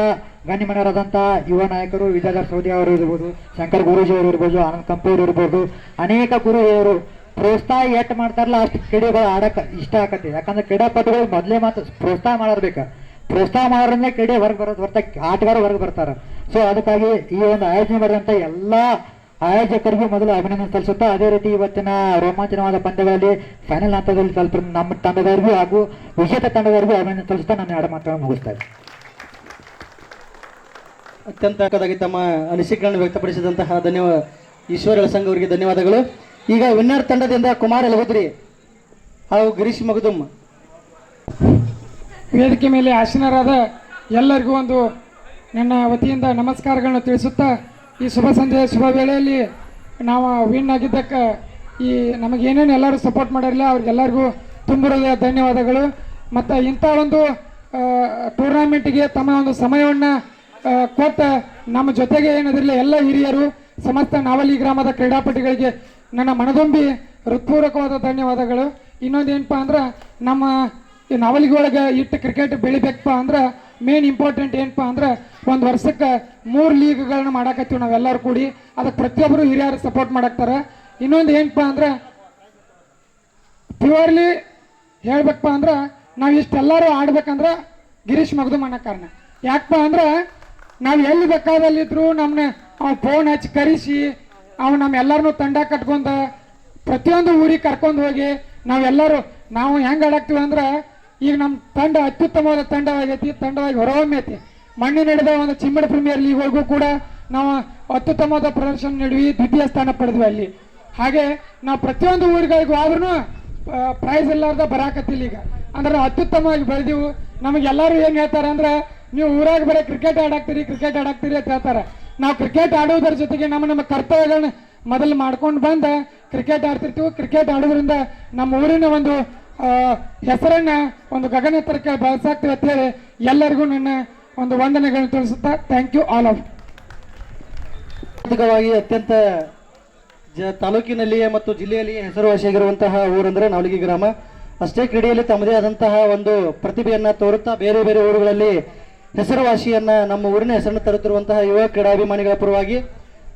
ಗಣ್ಯಮಾನ್ಯರಾದಂಥ ಯುವ ನಾಯಕರು ವಿದ್ಯಾಧರ್ ಸೌದಿ ಅವರು ಇರ್ಬೋದು, ಶಂಕರ್ ಗುರೂಜಿ ಅವರು ಇರ್ಬೋದು, ಆನಂದ್ ಕಂಪೂರ್ ಇರ್ಬೋದು, ಅನೇಕ ಗುರುಹಿರಿಯರು ಪ್ರೋತ್ಸಾಹ ಎಷ್ಟು ಮಾಡ್ತಾರಲ್ಲ ಅಷ್ಟು ಕ್ರೀಡೆಗಳು ಆಡಕ್ಕೆ ಇಷ್ಟ ಆಗತ್ತೆ. ಯಾಕಂದ್ರೆ ಕ್ರೀಡಾಪಟುಗಳು ಮೊದಲೇ ಮಾತು ಪ್ರೋತ್ಸಾಹ ಮಾಡಬೇಕು. ಪ್ರೋತ್ಸಾಹ ಮಾಡೋದ್ರಿಂದ ಕ್ರೀಡೆ ಹೊರಗೆ ಬರೋದು ಆಟಗಾರರು ಹೊರಗೆ ಬರ್ತಾರೆ. ಸೊ ಅದಕ್ಕಾಗಿ ಈ ಒಂದು ಆಯೋಜನೆ ಮಾಡಿದಂಥ ಎಲ್ಲ ಆಯೋಜಕರಿಗೂ ಮೊದಲು ಅಭಿನಂದನೆ ಸಲ್ಲಿಸುತ್ತಾ ಅದೇ ರೀತಿ ಇವತ್ತಿನ ರೋಮಾಂಚನವಾದ ಪಂದ್ಯಗಳಲ್ಲಿ ಫೈನಲ್ ಹಂತದಲ್ಲಿ ತಲುಪ ನಮ್ಮ ತಂಡದವರಿಗೂ ಹಾಗೂ ವಿಜೇತ ತಂಡದವರಿಗೂ ಅಭಿನಂದನೆ ಸಲ್ಲಿಸುತ್ತಾ ನನ್ನ ಎರಡು ಮಾತುಗಳನ್ನು ಮುಗಿಸ್ತಾ ಇದ್ದೀನಿ. ಅತ್ಯಂತ ತಮ್ಮ ಅನಿಸಿಕೆಗಳನ್ನು ವ್ಯಕ್ತಪಡಿಸಿದಂತಹ ಈಶ್ವರ ಎಳಸಂಗ ಅವರಿಗೆ ಧನ್ಯವಾದಗಳು. ಈಗ ವಿನ್ನರ್ ತಂಡದಿಂದ ಕುಮಾರ್ ಯಲಗುದ್ರಿ ಹಾಗೂ ಗಿರೀಶ್ ಮಗದುಮ್ ವೇದಿಕೆ ಮೇಲೆ ಆಸೀನರಾದ ಎಲ್ಲರಿಗೂ ಒಂದು ನನ್ನ ವತಿಯಿಂದ ನಮಸ್ಕಾರಗಳನ್ನು ತಿಳಿಸುತ್ತಾ ಈ ಶುಭ ಸಂಧ್ಯೆ ಶುಭ ವೇಳೆಯಲ್ಲಿ ನಾವು ವಿನ್ ಆಗಿದ್ದಕ್ಕೆ ಈ ನಮಗೇನೇನು ಎಲ್ಲರೂ ಸಪೋರ್ಟ್ ಮಾಡಿರಲಿಲ್ಲ ಅವ್ರಿಗೆಲ್ಲರಿಗೂ ತುಂಬಿರೋದ ಧನ್ಯವಾದಗಳು. ಮತ್ತು ಇಂಥ ಒಂದು ಟೂರ್ನಾಮೆಂಟಿಗೆ ತಮ್ಮ ಒಂದು ಸಮಯವನ್ನು ಕೊಟ್ಟ ನಮ್ಮ ಜೊತೆಗೆ ಏನಿರಲಿಲ್ಲ ಎಲ್ಲ ಹಿರಿಯರು ಸಮಸ್ತ ನಾವಲಿ ಗ್ರಾಮದ ಕ್ರೀಡಾಪಟುಗಳಿಗೆ ನನ್ನ ಮನದೊಂಬಿ ಹೃತ್ಪೂರ್ವಕವಾದ ಧನ್ಯವಾದಗಳು. ಇನ್ನೊಂದು ಏನಪ್ಪ ಅಂದ್ರೆ ನಮ್ಮ ಈ ನಾವಲಿಗೆ ಒಳಗೆ ಇಟ್ಟು ಕ್ರಿಕೆಟ್ ಬೆಳಿಬೇಕಪ್ಪ ಅಂದ್ರೆ ಮೇನ್ ಇಂಪಾರ್ಟೆಂಟ್ ಏನಪ್ಪ ಅಂದ್ರೆ ಒಂದು ವರ್ಷಕ್ಕೆ 3 ಲೀಗ್ಗಳನ್ನ ಮಾಡಾಕತ್ತೀವಿ ನಾವೆಲ್ಲರೂ ಕೂಡಿ. ಅದಕ್ಕೆ ಪ್ರತಿಯೊಬ್ಬರು ಹಿರಿಯರು ಸಪೋರ್ಟ್ ಮಾಡಾಕ್ತಾರೆ. ಇನ್ನೊಂದು ಏನಪ್ಪ ಅಂದ್ರೆ ಪ್ಯೂರ್ಲಿ ಹೇಳ್ಬೇಕಪ್ಪ ಅಂದ್ರೆ ನಾವು ಇಷ್ಟೆಲ್ಲರೂ ಆಡ್ಬೇಕಂದ್ರೆ ಗಿರೀಶ್ ಮಗದುಮ್ ಅನ್ನೋ ಕಾರಣ. ಯಾಕಪ್ಪ ಅಂದ್ರೆ ನಾವು ಎಲ್ಲಿ ಬೇಕಾದಲ್ಲಿದ್ರು ನಮ್ಮನ್ನ ಅವ್ನು ಫೋನ್ ಹಚ್ಚಿ ಕರೆಸಿ ಅವ್ನು ನಮ್ಮೆಲ್ಲರನ್ನೂ ತಂಡ ಕಟ್ಕೊಂಡು ಪ್ರತಿಯೊಂದು ಊರಿಗೆ ಕರ್ಕೊಂಡು ಹೋಗಿ ನಾವು ಹೆಂಗೆ ಆಡಾಕ್ತೀವಿ ಅಂದ್ರೆ ಈಗ ನಮ್ಮ ತಂಡ ಅತ್ಯುತ್ತಮವಾದ ತಂಡವಾಗಿ ಹೊರಹೊಮ್ಮೈತಿ. ಮೊನ್ನೆ ನಡೆದ ಒಂದು ಚಿಮ್ಮಡ ಪ್ರೀಮಿಯರ್ ಲೀಗ್ ಒಳಗೂ ಕೂಡ ನಾವು ಅತ್ಯುತ್ತಮವಾದ ಪ್ರದರ್ಶನ ನೀಡಿವಿ, ದ್ವಿತೀಯ ಸ್ಥಾನ ಪಡೆದ್ವಿ ಅಲ್ಲಿ. ಹಾಗೆ ನಾವು ಪ್ರತಿಯೊಂದು ಊರುಗಳಿಗೂ ಆದ್ರೂ ಪ್ರೈಸ್ ಇಲ್ಲಾರ್ದ ಬರಾಕತ್ತಿಲ್ಲ ಈಗ. ಅಂದ್ರೆ ಅತ್ಯುತ್ತಮವಾಗಿ ಬೆಳೆದಿವು. ನಮಗೆಲ್ಲರೂ ಏನು ಹೇಳ್ತಾರೆ ಅಂದ್ರೆ ನೀವು ಊರಾಗ ಬರೀ ಕ್ರಿಕೆಟ್ ಆಡಾಕ್ತೀರಿ ಅಂತ ಹೇಳ್ತಾರೆ. ನಾವು ಕ್ರಿಕೆಟ್ ಆಡೋದ್ರ ಜೊತೆಗೆ ನಮ್ಮ ಕರ್ತವ್ಯಗಳನ್ನ ಮೊದಲು ಮಾಡ್ಕೊಂಡು ಬಂದ ಕ್ರಿಕೆಟ್ ಆಡ್ತಿರ್ತೀವಿ. ಕ್ರಿಕೆಟ್ ಆಡೋದ್ರಿಂದ ನಮ್ಮ ಊರಿನ ಒಂದು ಹೆಸರನ್ನ ಒಂದು ಗಗನೆತ್ತರಕ್ಕೆ ಬಳಸಾಕ್ತೀವಿ ಅಂತ ಹೇಳಿ ಎಲ್ಲರಿಗೂ ನನ್ನ ಒಂದು ವಂದನೆಗಳನ್ನು ತಿಳಿಸುತ್ತಾ ಥ್ಯಾಂಕ್ ಯು ಆಲ್ ಆಫ್. ಅತ್ಯಂತ ತಾಲೂಕಿನಲ್ಲಿಯೇ ಮತ್ತು ಜಿಲ್ಲೆಯಲ್ಲಿಯೇ ಹೆಸರುವಾಸಿಯಾಗಿರುವಂತಹ ಊರಂದ್ರೆ ನಾವಲಗಿ ಗ್ರಾಮ. ಅಷ್ಟೇ ಕ್ರೀಡೆಯಲ್ಲಿ ತಮ್ಮದೇ ಆದಂತಹ ಒಂದು ಪ್ರತಿಭೆಯನ್ನು ತೋರುತ್ತಾ ಬೇರೆ ಬೇರೆ ಊರುಗಳಲ್ಲಿ ಹೆಸರುವಾಸಿಯನ್ನ ನಮ್ಮ ಊರಿನ ಹೆಸರನ್ನು ತರುತ್ತಿರುವಂತಹ ಯುವ ಕ್ರೀಡಾಭಿಮಾನಿಗಳ ಪರವಾಗಿ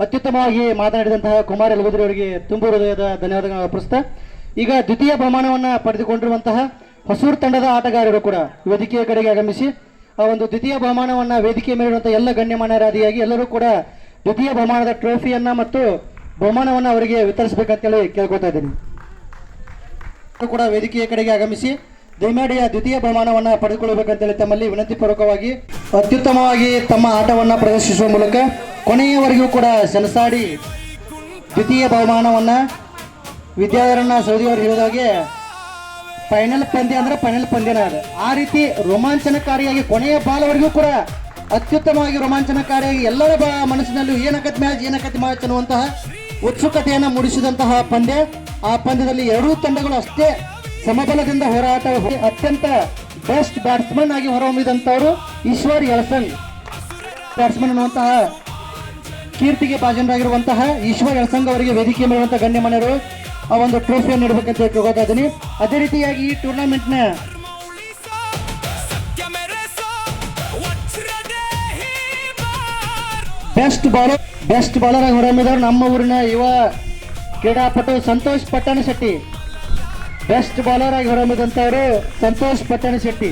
ಅತ್ಯುತ್ತಮವಾಗಿ ಮಾತನಾಡಿದಂತಹ ಕುಮಾರ್ ಯಲಗುದ್ರಿ ಅವರಿಗೆ ತುಂಬು ಹೃದಯದ ಧನ್ಯವಾದಗಳನ್ನು ಅರ್ಪಿಸ್ತಾ ಈಗ ದ್ವಿತೀಯ ಬಹುಮಾನವನ್ನು ಪಡೆದುಕೊಂಡಿರುವಂತಹ ಹೊಸೂರು ತಂಡದ ಆಟಗಾರರು ಕೂಡ ವೇದಿಕೆಯ ಕಡೆಗೆ ಆಗಮಿಸಿ ಆ ಒಂದು ದ್ವಿತೀಯ ಬಹುಮಾನವನ್ನ ವೇದಿಕೆ ಮೇಲಿರುವಂತಹ ಎಲ್ಲ ಗಣ್ಯಮಾನ್ಯರಾದಿಯಾಗಿ ಎಲ್ಲರೂ ಕೂಡ ದ್ವಿತೀಯ ಬಹುಮಾನದ ಟ್ರೋಫಿಯನ್ನ ಮತ್ತು ಬಹುಮಾನವನ್ನ ಅವರಿಗೆ ವಿತರಿಸಬೇಕಂತೇಳಿ ಕೇಳ್ಕೊತಾ ಇದ್ದೀನಿ. ಕೂಡ ವೇದಿಕೆಯ ಕಡೆಗೆ ಆಗಮಿಸಿ ದಯಮಾಡಿ ಆ ದ್ವಿತೀಯ ಬಹುಮಾನವನ್ನ ಪಡೆದುಕೊಳ್ಳಬೇಕಂತೇಳಿ ತಮ್ಮಲ್ಲಿ ವಿನಂತಿ ಪೂರ್ವಕವಾಗಿ ಅತ್ಯುತ್ತಮವಾಗಿ ತಮ್ಮ ಆಟವನ್ನ ಪ್ರದರ್ಶಿಸುವ ಮೂಲಕ ಕೊನೆಯವರೆಗೂ ಕೂಡ ಸೆಣಸಾಡಿ ದ್ವಿತೀಯ ಬಹುಮಾನವನ್ನ ವಿದ್ಯಾಧರಣ್ಣ ಸೌದಿ ಅವರು ಹೇಳಿದಾಗೆ ಫೈನಲ್ ಪಂದ್ಯ ಅಂದ್ರೆ ಫೈನಲ್ ಪಂದ್ಯನ ಅದು. ಆ ರೀತಿ ರೋಮಾಂಚನಕಾರಿಯಾಗಿ ಕೊನೆಯ ಬಾಲ್ವರೆಗೂ ಕೂಡ ಅತ್ಯುತ್ತಮವಾಗಿ ರೋಮಾಂಚನಕಾರಿಯಾಗಿ ಎಲ್ಲರ ಮನಸ್ಸಿನಲ್ಲೂ ಏನಕತ್ ಮ್ಯಾಚ್ ಅನ್ನುವಂತಹ ಉತ್ಸುಕತೆಯನ್ನು ಮೂಡಿಸಿದಂತಹ ಪಂದ್ಯ. ಆ ಪಂದ್ಯದಲ್ಲಿ ಎರಡೂ ತಂಡಗಳು ಅಷ್ಟೇ ಸಮಬಲದಿಂದ ಹೋರಾಟ ಅತ್ಯಂತ ಬೆಸ್ಟ್ ಬ್ಯಾಟ್ಸ್ಮನ್ ಆಗಿ ಹೊರಹೊಮ್ಮಿದಂಥವರು ಈಶ್ವರ್ ಯಳಸಂಗ್ ಬ್ಯಾಟ್ಸ್ಮನ್ ಅನ್ನುವಂತಹ ಕೀರ್ತಿಗೆ ಭಾಜನರಾಗಿರುವಂತಹ ಈಶ್ವರ್ ಯಳಸಂಗ್ ಅವರಿಗೆ ವೇದಿಕೆ ಮೇಲಿರುವಂತಹ ಗಣ್ಯಮಾನ್ಯರು ಆ ಒಂದು ಟ್ರೋಫಿಯನ್ನು ನೀಡಬೇಕಂತ ಕೇಳ್ಕೊತಾ ಇದ್ದೀನಿ. ಅದೇ ರೀತಿಯಾಗಿ ಈ ಟೂರ್ನಮೆಂಟ್ನ ಬೆಸ್ಟ್ ಬಾಲರ್ ಆಗಿ ಹೊರಹೊಮ್ಮಿದವರು ನಮ್ಮ ಊರಿನ ಯುವ ಕ್ರೀಡಾಪಟು ಸಂತೋಷ್ ಪಟ್ಟಣ ಶೆಟ್ಟಿ. ಬೆಸ್ಟ್ ಬಾಲರ್ ಆಗಿ ಹೊರಹೊಮ್ಮಿದಂಥವರು ಸಂತೋಷ್ ಪಟ್ಟಣ ಶೆಟ್ಟಿ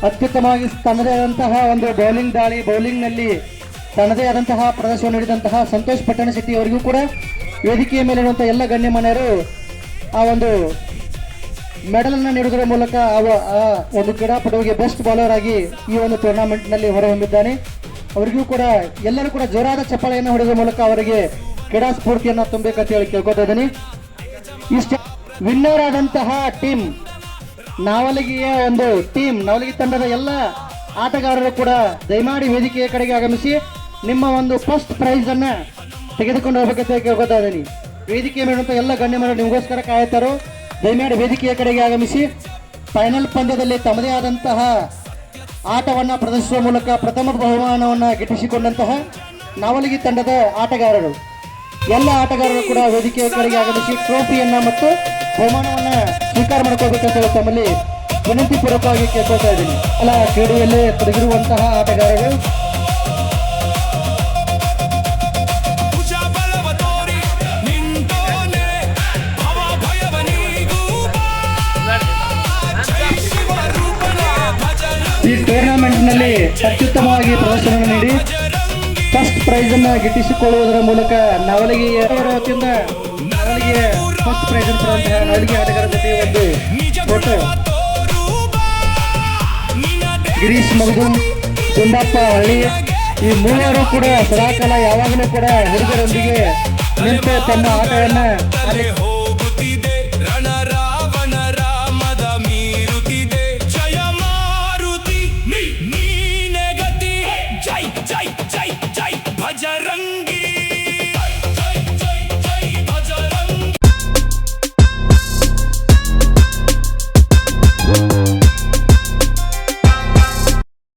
ಅತ್ಯುತ್ತಮವಾಗಿ ತನ್ನದೇ ಆದಂತಹ ಒಂದು ಬೌಲಿಂಗ್ನಲ್ಲಿ ತನ್ನದೇ ಆದಂತಹ ಪ್ರದರ್ಶನ ನೀಡಿದಂತಹ ಸಂತೋಷ್ ಪಟ್ಟಣ ಶೆಟ್ಟಿ ಅವರಿಗೂ ಕೂಡ ವೇದಿಕೆಯ ಮೇಲಿರುವಂತಹ ಎಲ್ಲ ಗಣ್ಯಮಾನ್ಯರು ಆ ಒಂದು ಮೆಡಲ್ ಅನ್ನು ನೀಡುವುದರ ಮೂಲಕ ಆ ಒಂದು ಕ್ರೀಡಾಪಟುವಿಗೆ ಬೆಸ್ಟ್ ಬಾಲರ್ ಆಗಿ ಈ ಒಂದು ಟೂರ್ನಮೆಂಟ್ನಲ್ಲಿ ಹೊರಹೊಮ್ಮಿದ್ದಾನೆ. ಅವರಿಗೂ ಕೂಡ ಎಲ್ಲರೂ ಕೂಡ ಜೋರಾದ ಚಪ್ಪಾಳೆಯನ್ನು ಹೊಡೆಯುವ ಮೂಲಕ ಅವರಿಗೆ ಕ್ರೀಡಾ ಸ್ಫೂರ್ತಿಯನ್ನು ತುಂಬಬೇಕಂತ ಹೇಳಿ ಕೇಳ್ಕೊತಾ ಇದ್ದೀನಿ. ಇಷ್ಟ ವಿನ್ನರ್ ಆದಂತಹ ಟೀಮ್ ನಾವಲಗಿಯ ಒಂದು ನಾವಲಗಿ ತಂಡದ ಎಲ್ಲ ಆಟಗಾರರು ಕೂಡ ದಯಮಾಡಿ ವೇದಿಕೆಯ ಕಡೆಗೆ ಆಗಮಿಸಿ ನಿಮ್ಮ ಒಂದು ಫಸ್ಟ್ ಪ್ರೈಸ್ ಅನ್ನ ತೆಗೆದುಕೊಂಡು ಹೋಗಬೇಕಂತ ಕೇಳ್ಕೊತಾ ಇದ್ದೀನಿ. ವೇದಿಕೆಯ ಮೇಲಿರುವಂಥ ಎಲ್ಲ ಗಣ್ಯಮಾನ್ಯರು ನಿಮಗೋಸ್ಕರ ಕಾಯುತ್ತಾರೋ ದಯಮಾಡಿ ವೇದಿಕೆಯ ಕಡೆಗೆ ಆಗಮಿಸಿ ಫೈನಲ್ ಪಂದ್ಯದಲ್ಲಿ ತಮ್ಮದೇ ಆದಂತಹ ಆಟವನ್ನ ಪ್ರದರ್ಶಿಸುವ ಮೂಲಕ ಪ್ರಥಮ ಬಹುಮಾನವನ್ನು ಗಿಟ್ಟಿಸಿಕೊಂಡಂತಹ ನಾವಲಗಿ ತಂಡದ ಆಟಗಾರರು ಎಲ್ಲ ಆಟಗಾರರು ಕೂಡ ವೇದಿಕೆಯ ಕಡೆಗೆ ಆಗಮಿಸಿ ಟ್ರೋಫಿಯನ್ನ ಮತ್ತು ಬಹುಮಾನವನ್ನ ಸ್ವೀಕಾರ ಮಾಡ್ಕೋಬೇಕಂತ ಹೇಳಿ ತಮ್ಮಲ್ಲಿ ವಿನಂತಿ ಪೂರ್ವಕವಾಗಿ ಕೇಳ್ಕೊತಾ ಇದ್ದೀನಿ. ಎಲ್ಲ ಕ್ರೀಡೆಯಲ್ಲಿ ತೊಡಗಿರುವಂತಹ ಆಟಗಾರರು ಈ ಟೂರ್ನಮೆಂಟ್ನಲ್ಲಿ ಅತ್ಯುತ್ತಮವಾಗಿ ಪ್ರದರ್ಶನ ನೀಡಿ ಫಸ್ಟ್ ಪ್ರೈಸ್ ಅನ್ನು ಗಿಟ್ಟಿಸಿಕೊಳ್ಳುವುದರ ಮೂಲಕ ನವಲಗಿಯ ವತಿಯಿಂದ ನವಲಗಿಯ ಫಸ್ಟ್ ಪ್ರೈಸ್ ಪಡೆದಂತಹ ನವಲಗಿ ಆಟಗಾರರ ಜೊತೆ ಒಂದು ಫೋಟೋ ಗಿರೀಶ್ ಮಗದೂಮ್, ಗುಂಡಪ್ಪ ಹಳ್ಳಿ ಈ ಮೂವರು ಕೂಡ ಸದಾಕಾಲ ಯಾವಾಗಲೂ ಕೂಡ ಹುಡುಗರೊಂದಿಗೆ ನಿಂತು ತಮ್ಮ ಆಟವನ್ನ ಭಜರಂಗಿ